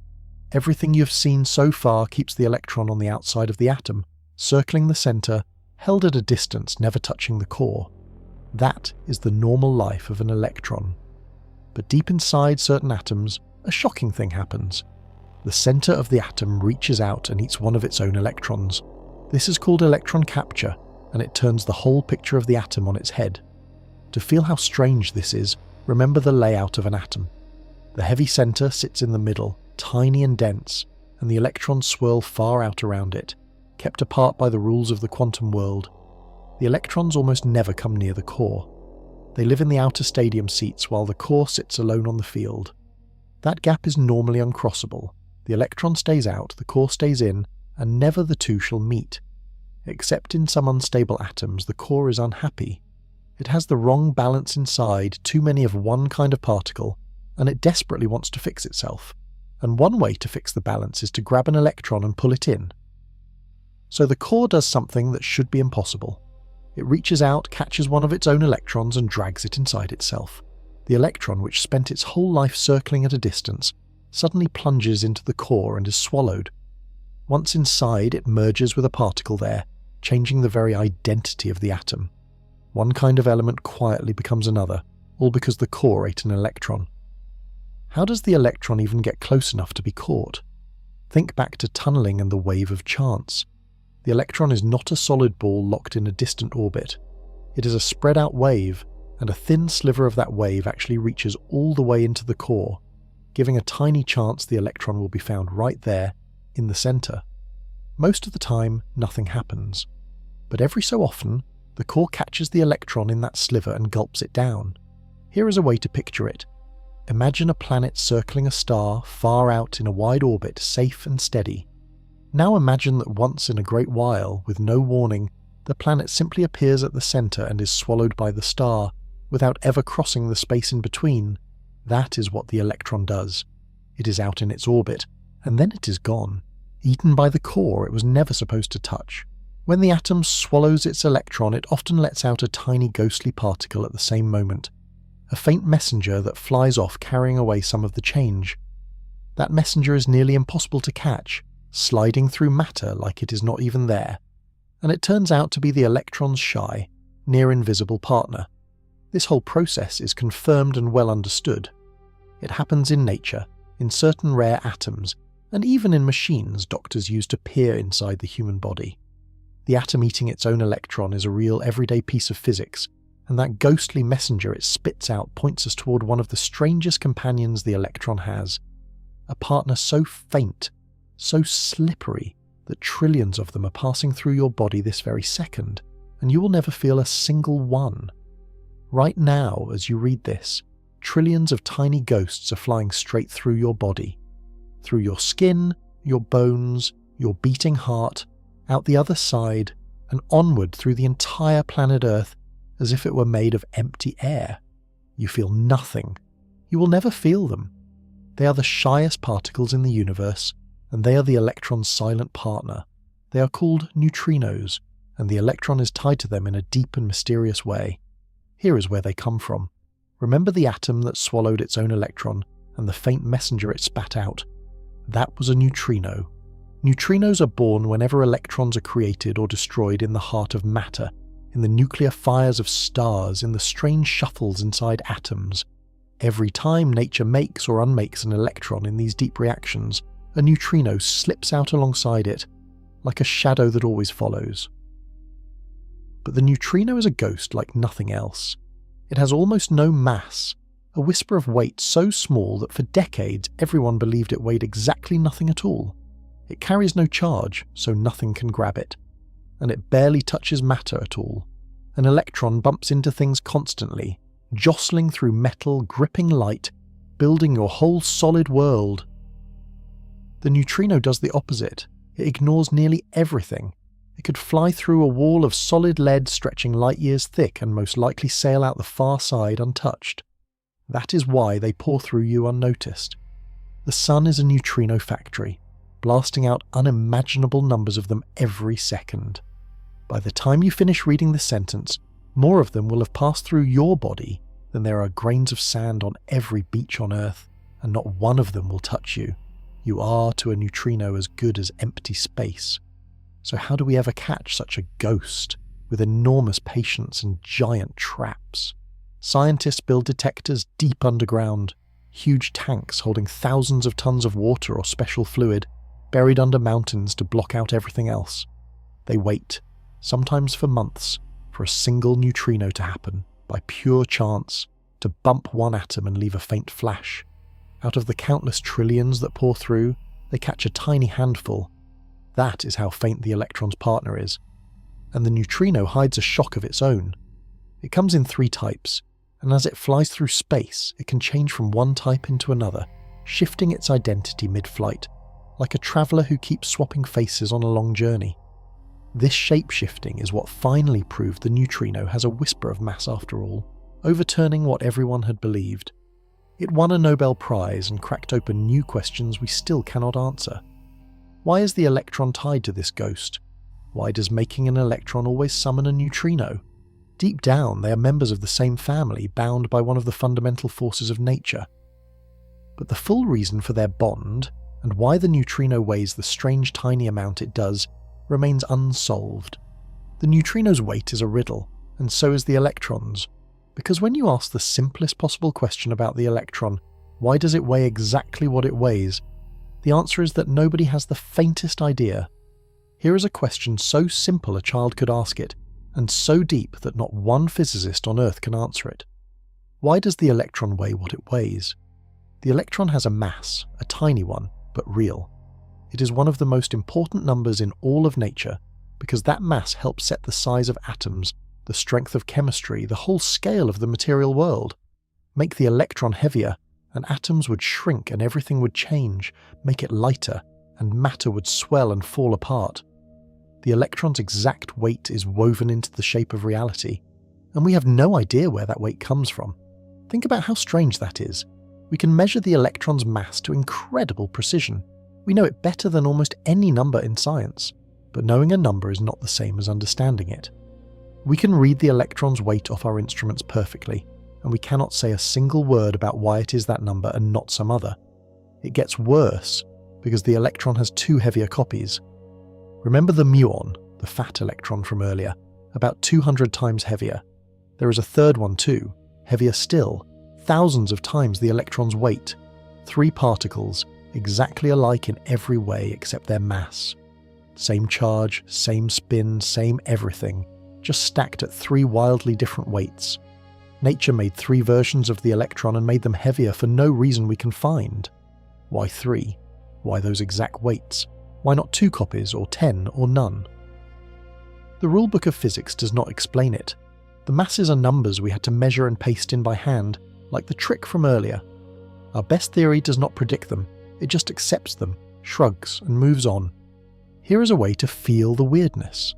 Everything you've seen so far keeps the electron on the outside of the atom, circling the center, held at a distance, never touching the core. That is the normal life of an electron. But deep inside certain atoms, a shocking thing happens. The center of the atom reaches out and eats one of its own electrons. This is called electron capture, and it turns the whole picture of the atom on its head. To feel how strange this is, remember the layout of an atom. The heavy center sits in the middle, tiny and dense, and the electrons swirl far out around it, kept apart by the rules of the quantum world. The electrons almost never come near the core. They live in the outer stadium seats while the core sits alone on the field. That gap is normally uncrossable. The electron stays out, the core stays in, and never the two shall meet. Except in some unstable atoms, the core is unhappy. It has the wrong balance inside, too many of one kind of particle, and it desperately wants to fix itself. And one way to fix the balance is to grab an electron and pull it in. So the core does something that should be impossible. It reaches out, catches one of its own electrons and drags it inside itself. The electron, which spent its whole life circling at a distance, suddenly plunges into the core and is swallowed. Once inside, it merges with a particle there, changing the very identity of the atom. One kind of element quietly becomes another, all because the core ate an electron. How does the electron even get close enough to be caught? Think back to tunneling and the wave of chance. The electron is not a solid ball locked in a distant orbit. It is a spread out wave, and a thin sliver of that wave actually reaches all the way into the core, giving a tiny chance the electron will be found right there, in the center. Most of the time, nothing happens. But every so often, the core catches the electron in that sliver and gulps it down. Here is a way to picture it. Imagine a planet circling a star far out in a wide orbit, safe and steady. Now imagine that once in a great while, with no warning, the planet simply appears at the center and is swallowed by the star, without ever crossing the space in between. That is what the electron does. It is out in its orbit, and then it is gone, eaten by the core it was never supposed to touch. When the atom swallows its electron, it often lets out a tiny ghostly particle at the same moment, a faint messenger that flies off carrying away some of the change. That messenger is nearly impossible to catch, sliding through matter like it is not even there, and it turns out to be the electron's shy, near-invisible partner. This whole process is confirmed and well understood. It happens in nature, in certain rare atoms, and even in machines doctors use to peer inside the human body. The atom eating its own electron is a real everyday piece of physics, and that ghostly messenger it spits out points us toward one of the strangest companions the electron has, a partner so faint, so slippery, that trillions of them are passing through your body this very second, and you will never feel a single one. Right now, as you read this, trillions of tiny ghosts are flying straight through your body, through your skin, your bones, your beating heart, out the other side, and onward through the entire planet Earth, as if it were made of empty air. You feel nothing. You will never feel them. They are the shyest particles in the universe, and they are the electron's silent partner. They are called neutrinos, and the electron is tied to them in a deep and mysterious way. Here is where they come from. Remember the atom that swallowed its own electron, and the faint messenger it spat out? That was a neutrino. Neutrinos are born whenever electrons are created or destroyed in the heart of matter, in the nuclear fires of stars, in the strange shuffles inside atoms. Every time nature makes or unmakes an electron in these deep reactions, a neutrino slips out alongside it, like a shadow that always follows. But the neutrino is a ghost like nothing else. It has almost no mass, a whisper of weight so small that for decades everyone believed it weighed exactly nothing at all. It carries no charge, so nothing can grab it. And it barely touches matter at all. An electron bumps into things constantly, jostling through metal, gripping light, building your whole solid world. The neutrino does the opposite. It ignores nearly everything. It could fly through a wall of solid lead stretching light years thick and most likely sail out the far side untouched. That is why they pour through you unnoticed. The sun is a neutrino factory, blasting out unimaginable numbers of them every second. By the time you finish reading this sentence, more of them will have passed through your body than there are grains of sand on every beach on Earth, and not one of them will touch you. You are to a neutrino as good as empty space. So how do we ever catch such a ghost, with enormous patience and giant traps? Scientists build detectors deep underground. huge tanks holding thousands of tons of water or special fluid, buried under mountains to block out everything else. They wait, sometimes for months, for a single neutrino to happen, by pure chance, to bump one atom and leave a faint flash. Out of the countless trillions that pour through, they catch a tiny handful. That is how faint the electron's partner is. And the neutrino hides a shock of its own. It comes in 3 types, and as it flies through space, it can change from one type into another, shifting its identity mid-flight, like a traveller who keeps swapping faces on a long journey. This shape-shifting is what finally proved the neutrino has a whisper of mass after all, overturning what everyone had believed. It won a Nobel Prize and cracked open new questions we still cannot answer. Why is the electron tied to this ghost? Why does making an electron always summon a neutrino? Deep down, they are members of the same family, bound by one of the fundamental forces of nature. But the full reason for their bond, and why the neutrino weighs the strange tiny amount it does, remains unsolved. The neutrino's weight is a riddle, and so is the electron's. Because when you ask the simplest possible question about the electron, why does it weigh exactly what it weighs? The answer is that nobody has the faintest idea. Here is a question so simple a child could ask it, and so deep that not one physicist on Earth can answer it. Why does the electron weigh what it weighs? The electron has a mass, a tiny one, but real. It is one of the most important numbers in all of nature, because that mass helps set the size of atoms, the strength of chemistry, the whole scale of the material world. Make the electron heavier, and atoms would shrink and everything would change, make it lighter, and matter would swell and fall apart. The electron's exact weight is woven into the shape of reality, and we have no idea where that weight comes from. Think about how strange that is. We can measure the electron's mass to incredible precision. We know it better than almost any number in science, but knowing a number is not the same as understanding it. We can read the electron's weight off our instruments perfectly, and we cannot say a single word about why it is that number and not some other. It gets worse, because the electron has 2 heavier copies. Remember the muon, the fat electron from earlier, about 200 times heavier. There is a third one too, heavier still, thousands of times the electron's weight. 3 particles, exactly alike in every way except their mass. Same charge, same spin, same everything, just stacked at 3 wildly different weights. Nature made 3 versions of the electron and made them heavier for no reason we can find. Why 3? Why those exact weights? Why not 2 copies, or 10, or none? The rulebook of physics does not explain it. The masses are numbers we had to measure and paste in by hand, like the trick from earlier. Our best theory does not predict them, it just accepts them, shrugs, and moves on. Here is a way to feel the weirdness.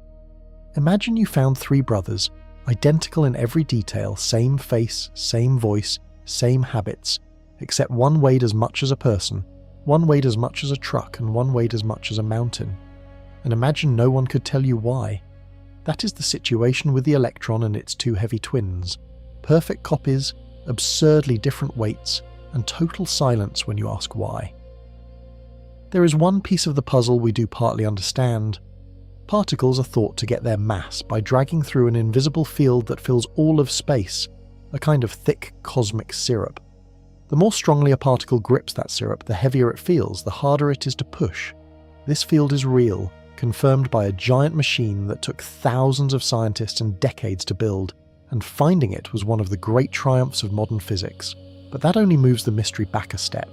Imagine you found 3 brothers, identical in every detail, same face, same voice, same habits, except one weighed as much as a person, one weighed as much as a truck, and one weighed as much as a mountain. And imagine no one could tell you why. That is the situation with the electron and its 2 heavy twins. Perfect copies, absurdly different weights, and total silence when you ask why. There is one piece of the puzzle we do partly understand. Particles are thought to get their mass by dragging through an invisible field that fills all of space, a kind of thick cosmic syrup. The more strongly a particle grips that syrup, the heavier it feels, the harder it is to push. This field is real, confirmed by a giant machine that took thousands of scientists and decades to build, and finding it was one of the great triumphs of modern physics. But that only moves the mystery back a step.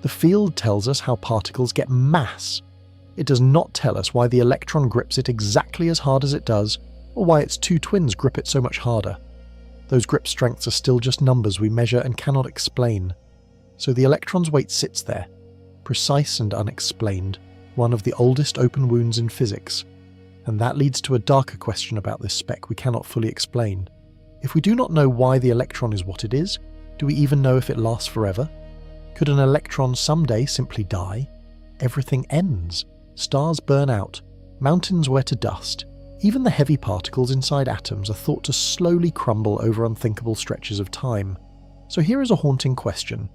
The field tells us how particles get mass. It does not tell us why the electron grips it exactly as hard as it does, or why its 2 twins grip it so much harder. Those grip strengths are still just numbers we measure and cannot explain. So the electron's weight sits there, precise and unexplained, one of the oldest open wounds in physics. And that leads to a darker question about this speck we cannot fully explain. If we do not know why the electron is what it is, do we even know if it lasts forever? Could an electron someday simply die? Everything ends. Stars burn out, mountains wear to dust. Even the heavy particles inside atoms are thought to slowly crumble over unthinkable stretches of time. So here is a haunting question.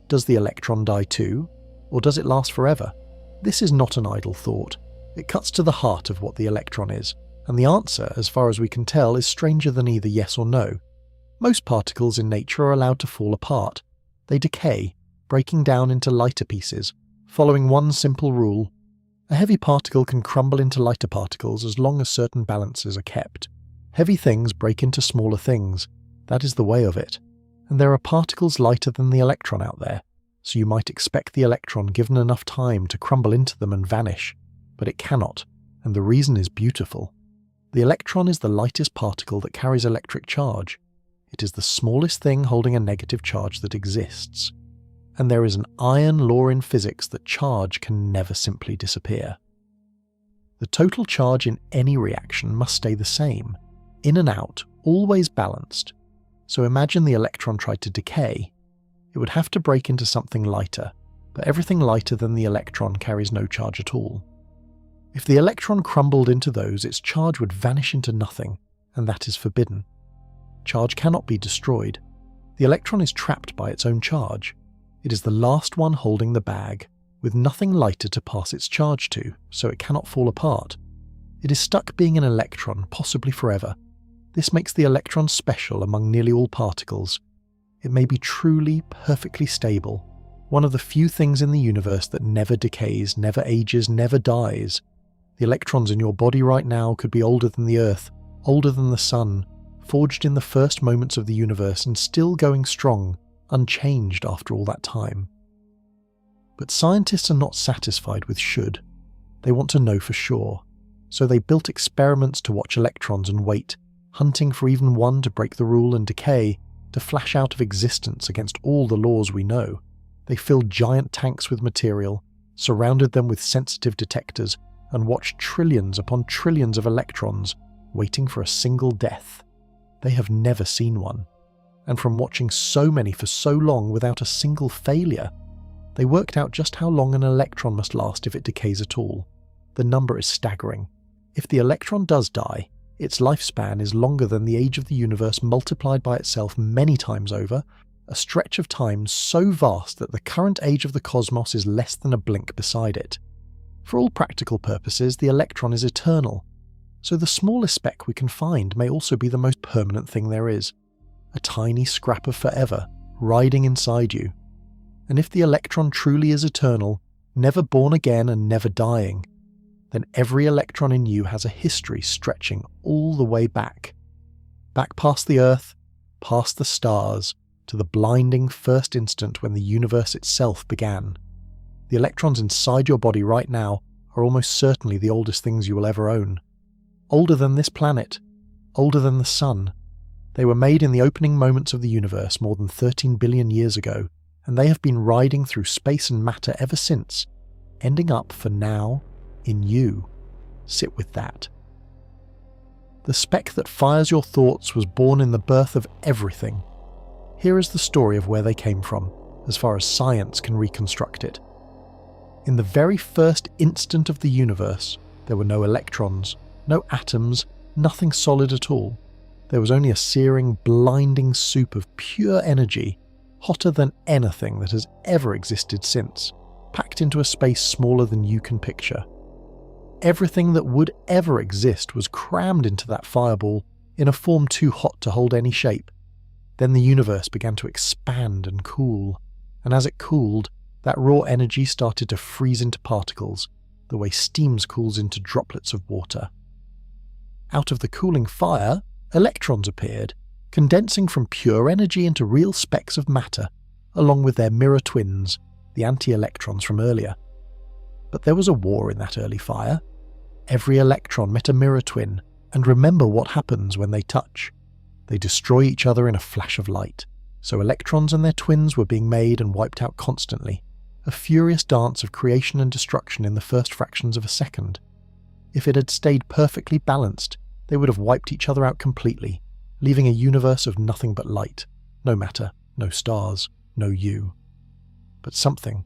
Does the electron die too? Or does it last forever? This is not an idle thought. It cuts to the heart of what the electron is, and the answer, as far as we can tell, is stranger than either yes or no. Most particles in nature are allowed to fall apart. They decay, breaking down into lighter pieces, following one simple rule. A heavy particle can crumble into lighter particles as long as certain balances are kept. Heavy things break into smaller things. That is the way of it. And there are particles lighter than the electron out there, so you might expect the electron, given enough time, to crumble into them and vanish. But it cannot, and the reason is beautiful. The electron is the lightest particle that carries electric charge. It is the smallest thing holding a negative charge that exists. And there is an iron law in physics that charge can never simply disappear. The total charge in any reaction must stay the same, in and out, always balanced. So imagine the electron tried to decay. It would have to break into something lighter, but everything lighter than the electron carries no charge at all. If the electron crumbled into those, its charge would vanish into nothing, and that is forbidden. Charge cannot be destroyed. The electron is trapped by its own charge. It is the last one holding the bag, with nothing lighter to pass its charge to, so it cannot fall apart. It is stuck being an electron, possibly forever. This makes the electron special among nearly all particles. It may be truly, perfectly stable, one of the few things in the universe that never decays, never ages, never dies. The electrons in your body right now could be older than the Earth, older than the Sun, forged in the first moments of the universe and still going strong, unchanged after all that time. But scientists are not satisfied with should. They want to know for sure. So they built experiments to watch electrons and wait, hunting for even one to break the rule and decay, to flash out of existence against all the laws we know. They filled giant tanks with material, surrounded them with sensitive detectors, and watched trillions upon trillions of electrons, waiting for a single death. They have never seen one. And from watching so many for so long without a single failure, they worked out just how long an electron must last if it decays at all. The number is staggering. If the electron does die, its lifespan is longer than the age of the universe multiplied by itself many times over, a stretch of time so vast that the current age of the cosmos is less than a blink beside it. For all practical purposes, the electron is eternal, so the smallest speck we can find may also be the most permanent thing there is, a tiny scrap of forever riding inside you. And if the electron truly is eternal, never born again and never dying, then every electron in you has a history stretching all the way back past the Earth, past the stars, to the blinding first instant when the universe itself began. The electrons inside your body right now are almost certainly the oldest things you will ever own. Older than this planet, older than the sun. They were made in the opening moments of the universe more than 13 billion years ago, and they have been riding through space and matter ever since, ending up, for now, in you. Sit with that. The speck that fires your thoughts was born in the birth of everything. Here is the story of where they came from, as far as science can reconstruct it. In the very first instant of the universe, there were no electrons, no atoms, nothing solid at all. There was only a searing, blinding soup of pure energy, hotter than anything that has ever existed since, packed into a space smaller than you can picture. Everything that would ever exist was crammed into that fireball in a form too hot to hold any shape. Then the universe began to expand and cool, and as it cooled, that raw energy started to freeze into particles, the way steam cools into droplets of water. Out of the cooling fire, electrons appeared, condensing from pure energy into real specks of matter, along with their mirror twins, the anti-electrons from earlier. But there was a war in that early fire. Every electron met a mirror twin, and remember what happens when they touch. They destroy each other in a flash of light. So electrons and their twins were being made and wiped out constantly, a furious dance of creation and destruction in the first fractions of a second. If it had stayed perfectly balanced, they would have wiped each other out completely, leaving a universe of nothing but light, no matter, no stars, no you. But something,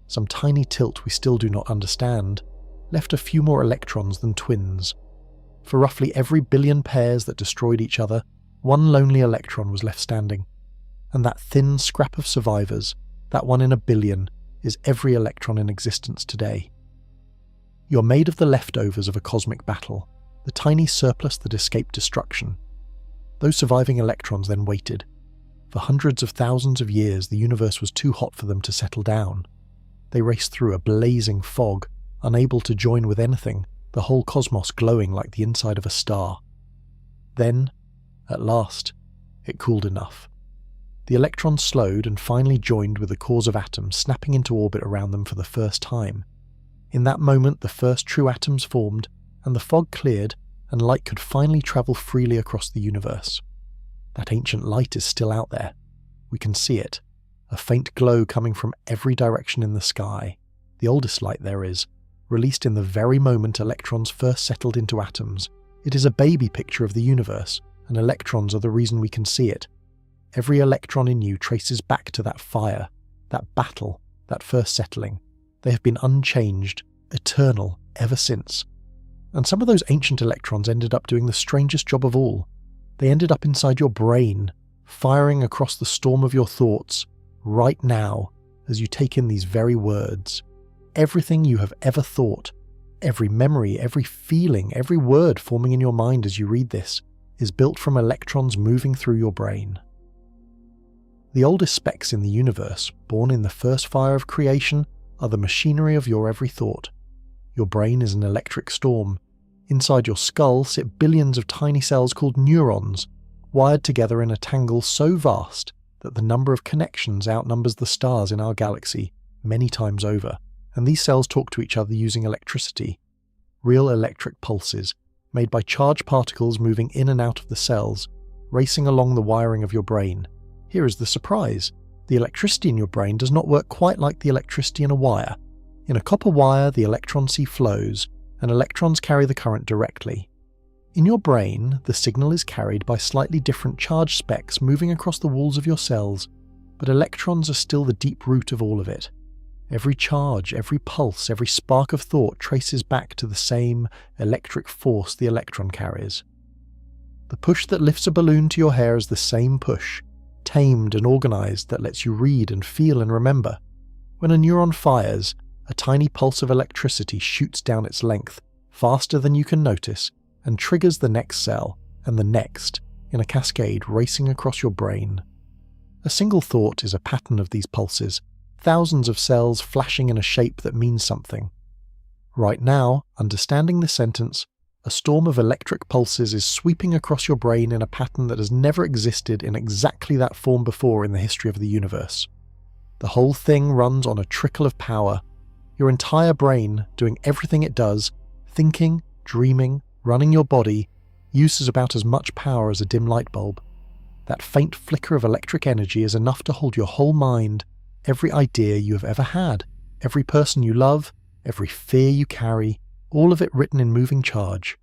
some tiny tilt we still do not understand, left a few more electrons than twins. For roughly every billion pairs that destroyed each other, one lonely electron was left standing. And that thin scrap of survivors, that one in a billion, is every electron in existence today. You're made of the leftovers of a cosmic battle, the tiny surplus that escaped destruction. Those surviving electrons then waited. For hundreds of thousands of years, the universe was too hot for them to settle down. They raced through a blazing fog, unable to join with anything, the whole cosmos glowing like the inside of a star. Then, at last, it cooled enough. The electrons slowed and finally joined with the cores of atoms snapping into orbit around them for the first time. In that moment, the first true atoms formed, and the fog cleared, and light could finally travel freely across the universe. That ancient light is still out there. We can see it, a faint glow coming from every direction in the sky, the oldest light there is, released in the very moment electrons first settled into atoms. It is a baby picture of the universe, and electrons are the reason we can see it. Every electron in you traces back to that fire, that battle, that first settling. They have been unchanged, eternal, ever since. And some of those ancient electrons ended up doing the strangest job of all. They ended up inside your brain, firing across the storm of your thoughts, right now, as you take in these very words. Everything you have ever thought, every memory, every feeling, every word forming in your mind as you read this, is built from electrons moving through your brain. The oldest specks in the universe, born in the first fire of creation, are the machinery of your every thought. Your brain is an electric storm. Inside your skull sit billions of tiny cells called neurons, wired together in a tangle so vast that the number of connections outnumbers the stars in our galaxy many times over, and these cells talk to each other using electricity, real electric pulses, made by charged particles moving in and out of the cells, racing along the wiring of your brain. Here is the surprise. The electricity in your brain does not work quite like the electricity in a wire. In a copper wire, the electron sea flows, and electrons carry the current directly. In your brain, the signal is carried by slightly different charge specks moving across the walls of your cells, but electrons are still the deep root of all of it. Every charge, every pulse, every spark of thought traces back to the same electric force the electron carries. The push that lifts a balloon to your hair is the same push, tamed and organized, that lets you read and feel and remember. When a neuron fires, a tiny pulse of electricity shoots down its length, faster than you can notice, and triggers the next cell, and the next, in a cascade racing across your brain. A single thought is a pattern of these pulses, thousands of cells flashing in a shape that means something. Right now, understanding this sentence, a storm of electric pulses is sweeping across your brain in a pattern that has never existed in exactly that form before in the history of the universe. The whole thing runs on a trickle of power. Your entire brain, doing everything it does, thinking, dreaming, running your body, uses about as much power as a dim light bulb. That faint flicker of electric energy is enough to hold your whole mind, every idea you have ever had, every person you love, every fear you carry, all of it written in moving charge.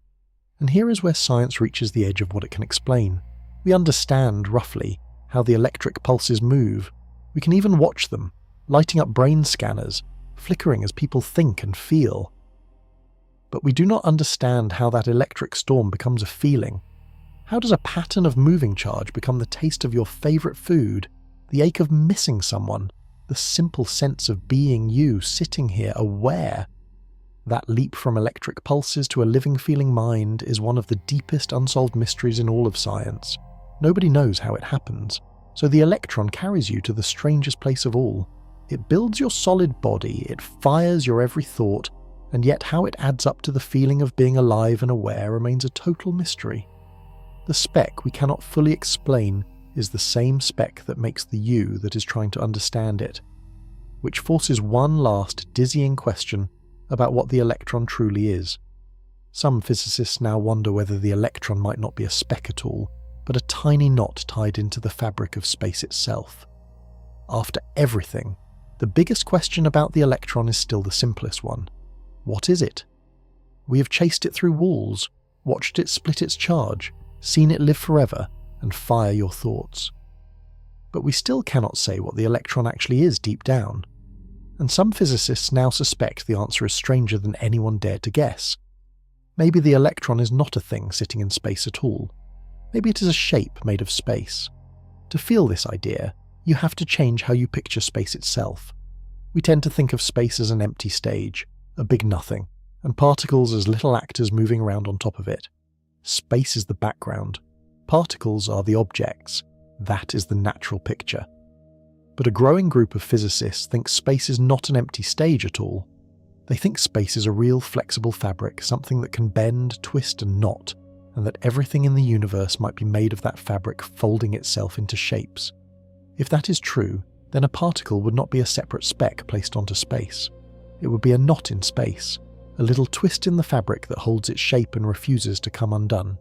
And here is where science reaches the edge of what it can explain. We understand, roughly, how the electric pulses move. We can even watch them, lighting up brain scanners, flickering as people think and feel. But we do not understand how that electric storm becomes a feeling. How does a pattern of moving charge become the taste of your favourite food, the ache of missing someone, the simple sense of being you, sitting here, aware? That leap from electric pulses to a living, feeling mind is one of the deepest unsolved mysteries in all of science. Nobody knows how it happens, so the electron carries you to the strangest place of all. It builds your solid body, it fires your every thought, and yet how it adds up to the feeling of being alive and aware remains a total mystery. The speck we cannot fully explain is the same speck that makes the you that is trying to understand it, which forces one last dizzying question about what the electron truly is. Some physicists now wonder whether the electron might not be a speck at all, but a tiny knot tied into the fabric of space itself. After everything, the biggest question about the electron is still the simplest one. What is it? We have chased it through walls, watched it split its charge, seen it live forever, and fire your thoughts. But we still cannot say what the electron actually is deep down. And some physicists now suspect the answer is stranger than anyone dared to guess. Maybe the electron is not a thing sitting in space at all. Maybe it is a shape made of space. To feel this idea, you have to change how you picture space itself. We tend to think of space as an empty stage, a big nothing, and particles as little actors moving around on top of it. Space is the background. Particles are the objects. That is the natural picture. But a growing group of physicists think space is not an empty stage at all. They think space is a real flexible fabric, something that can bend, twist and knot, and that everything in the universe might be made of that fabric folding itself into shapes. If that is true, then a particle would not be a separate speck placed onto space. It would be a knot in space, a little twist in the fabric that holds its shape and refuses to come undone.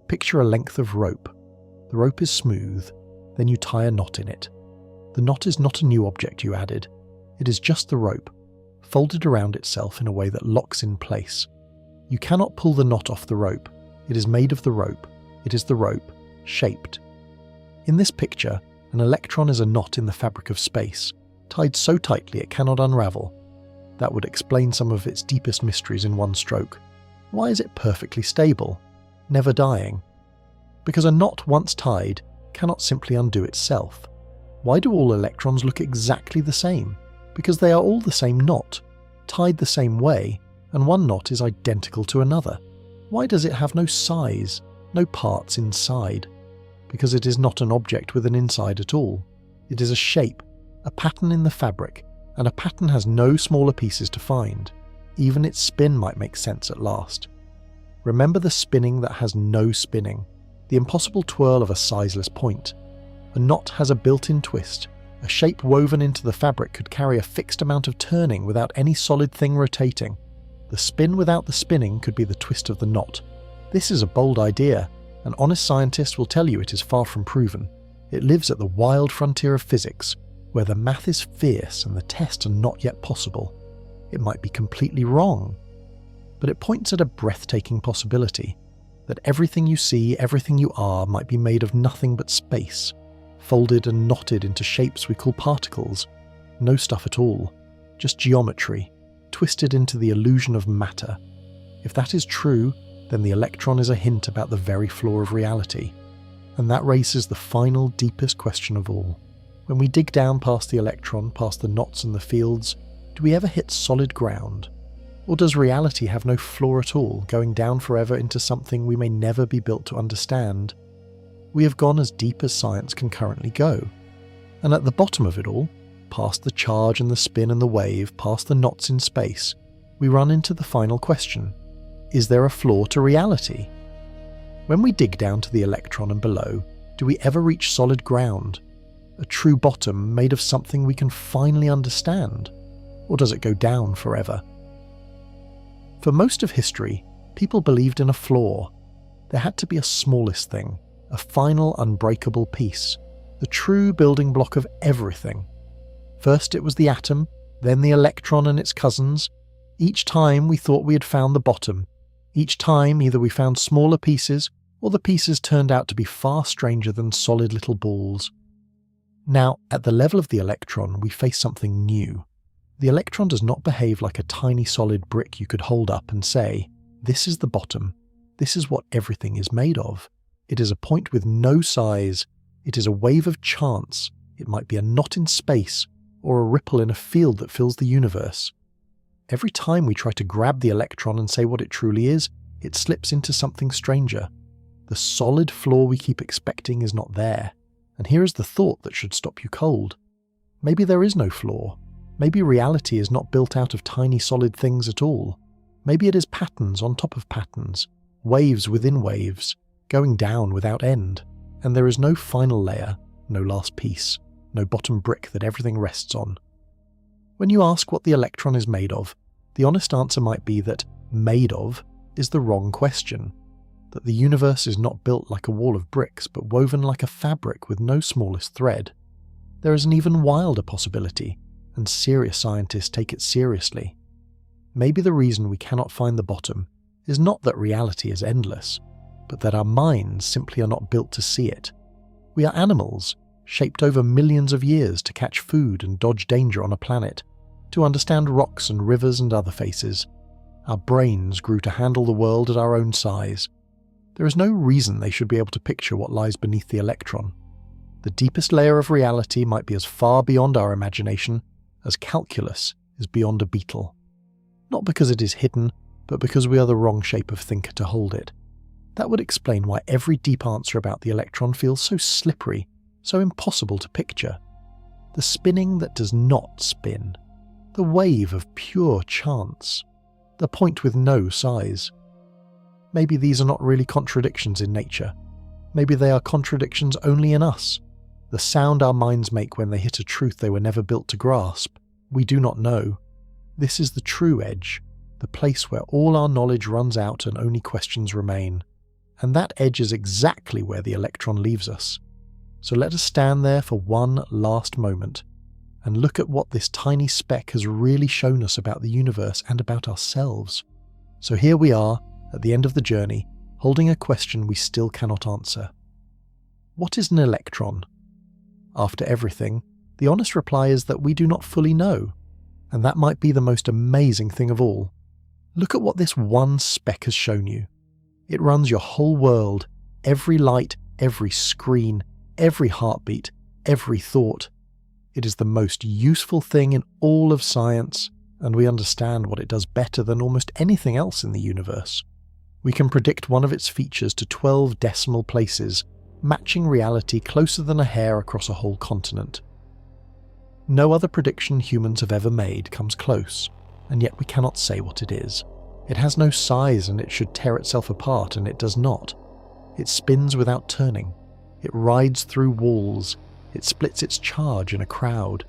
Picture a length of rope. The rope is smooth, then you tie a knot in it. The knot is not a new object you added. It is just the rope, folded around itself in a way that locks in place. You cannot pull the knot off the rope. It is made of the rope. It is the rope, shaped. In this picture, an electron is a knot in the fabric of space, tied so tightly it cannot unravel. That would explain some of its deepest mysteries in one stroke. Why is it perfectly stable, never dying? Because a knot once tied cannot simply undo itself. Why do all electrons look exactly the same? Because they are all the same knot, tied the same way, and one knot is identical to another. Why does it have no size, no parts inside? Because it is not an object with an inside at all. It is a shape, a pattern in the fabric, and a pattern has no smaller pieces to find. Even its spin might make sense at last. Remember the spinning that has no spinning, the impossible twirl of a sizeless point. A knot has a built-in twist. A shape woven into the fabric could carry a fixed amount of turning without any solid thing rotating. The spin without the spinning could be the twist of the knot. This is a bold idea. An honest scientist will tell you it is far from proven. It lives at the wild frontier of physics, where the math is fierce and the tests are not yet possible. It might be completely wrong. But it points at a breathtaking possibility, that everything you see, everything you are, might be made of nothing but space, folded and knotted into shapes we call particles. No stuff at all, just geometry, twisted into the illusion of matter. If that is true, then the electron is a hint about the very floor of reality. And that raises the final, deepest question of all. When we dig down past the electron, past the knots and the fields, do we ever hit solid ground? Or does reality have no floor at all, going down forever into something we may never be built to understand? We have gone as deep as science can currently go. And at the bottom of it all, past the charge and the spin and the wave, past the knots in space, we run into the final question. Is there a floor to reality? When we dig down to the electron and below, do we ever reach solid ground? A true bottom made of something we can finally understand? Or does it go down forever? For most of history, people believed in a floor. There had to be a smallest thing, a final unbreakable piece, the true building block of everything. First it was the atom, then the electron and its cousins. Each time we thought we had found the bottom. Each time either we found smaller pieces, or the pieces turned out to be far stranger than solid little balls. Now, at the level of the electron, we face something new. The electron does not behave like a tiny solid brick you could hold up and say, this is the bottom, this is what everything is made of. It is a point with no size, it is a wave of chance, it might be a knot in space, or a ripple in a field that fills the universe. Every time we try to grab the electron and say what it truly is, it slips into something stranger. The solid floor we keep expecting is not there. And here is the thought that should stop you cold. Maybe there is no floor. Maybe reality is not built out of tiny solid things at all. Maybe it is patterns on top of patterns, waves within waves, going down without end. And there is no final layer, no last piece, no bottom brick that everything rests on. When you ask what the electron is made of, the honest answer might be that made of is the wrong question. That the universe is not built like a wall of bricks, but woven like a fabric with no smallest thread. There is an even wilder possibility, and serious scientists take it seriously. Maybe the reason we cannot find the bottom is not that reality is endless, but that our minds simply are not built to see it. We are animals, shaped over millions of years to catch food and dodge danger on a planet, to understand rocks and rivers and other faces. Our brains grew to handle the world at our own size. There is no reason they should be able to picture what lies beneath the electron. The deepest layer of reality might be as far beyond our imagination as calculus is beyond a beetle. Not because it is hidden, but because we are the wrong shape of thinker to hold it. That would explain why every deep answer about the electron feels so slippery, so impossible to picture. The spinning that does not spin. The wave of pure chance. The point with no size. Maybe these are not really contradictions in nature. Maybe they are contradictions only in us. The sound our minds make when they hit a truth they were never built to grasp. We do not know. This is the true edge, the place where all our knowledge runs out and only questions remain. And that edge is exactly where the electron leaves us. So let us stand there for one last moment and look at what this tiny speck has really shown us about the universe and about ourselves. So here we are, at the end of the journey, holding a question we still cannot answer. What is an electron? After everything, the honest reply is that we do not fully know, and that might be the most amazing thing of all. Look at what this one speck has shown you. It runs your whole world, every light, every screen, every heartbeat, every thought. It is the most useful thing in all of science, and we understand what it does better than almost anything else in the universe. We can predict one of its features to 12 decimal places, matching reality closer than a hair across a whole continent. No other prediction humans have ever made comes close, and yet we cannot say what it is. It has no size and it should tear itself apart, and it does not. It spins without turning. It rides through walls. It splits its charge in a crowd.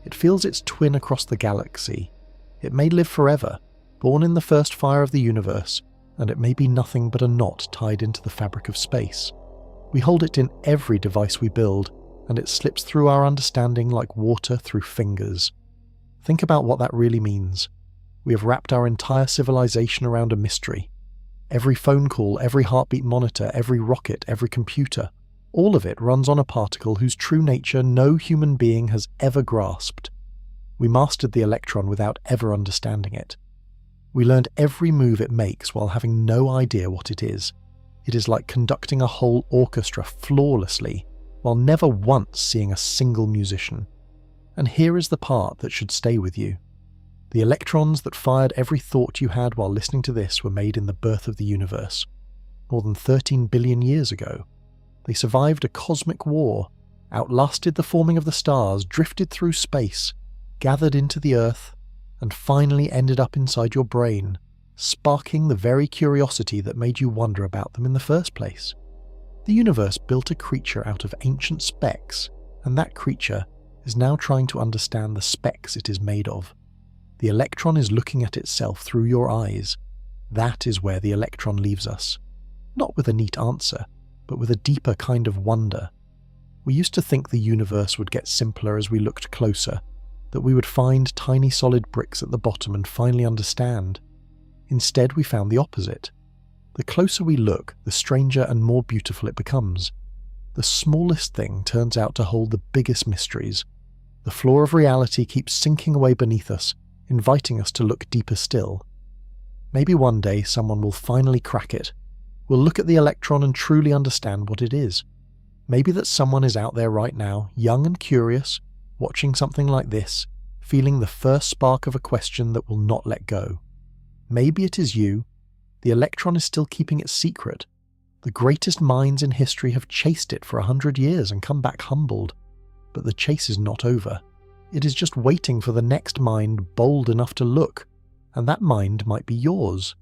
It feels its twin across the galaxy. It may live forever, born in the first fire of the universe, and it may be nothing but a knot tied into the fabric of space. We hold it in every device we build, and it slips through our understanding like water through fingers. Think about what that really means. We have wrapped our entire civilization around a mystery. Every phone call, every heartbeat monitor, every rocket, every computer, all of it runs on a particle whose true nature no human being has ever grasped. We mastered the electron without ever understanding it. We learned every move it makes while having no idea what it is. It is like conducting a whole orchestra flawlessly, while never once seeing a single musician. And here is the part that should stay with you. The electrons that fired every thought you had while listening to this were made in the birth of the universe, more than 13 billion years ago. They survived a cosmic war, outlasted the forming of the stars, drifted through space, gathered into the Earth, and finally ended up inside your brain, sparking the very curiosity that made you wonder about them in the first place. The universe built a creature out of ancient specks, and that creature is now trying to understand the specks it is made of. The electron is looking at itself through your eyes. That is where the electron leaves us. Not with a neat answer, but with a deeper kind of wonder. We used to think the universe would get simpler as we looked closer, that we would find tiny solid bricks at the bottom and finally understand. Instead, we found the opposite. The closer we look, the stranger and more beautiful it becomes. The smallest thing turns out to hold the biggest mysteries. The floor of reality keeps sinking away beneath us, inviting us to look deeper still. Maybe one day someone will finally crack it. We'll look at the electron and truly understand what it is. Maybe that someone is out there right now, young and curious, watching something like this, feeling the first spark of a question that will not let go. Maybe it is you. The electron is still keeping it secret. The greatest minds in history have chased it for 100 years and come back humbled. But the chase is not over. It is just waiting for the next mind bold enough to look, and that mind might be yours.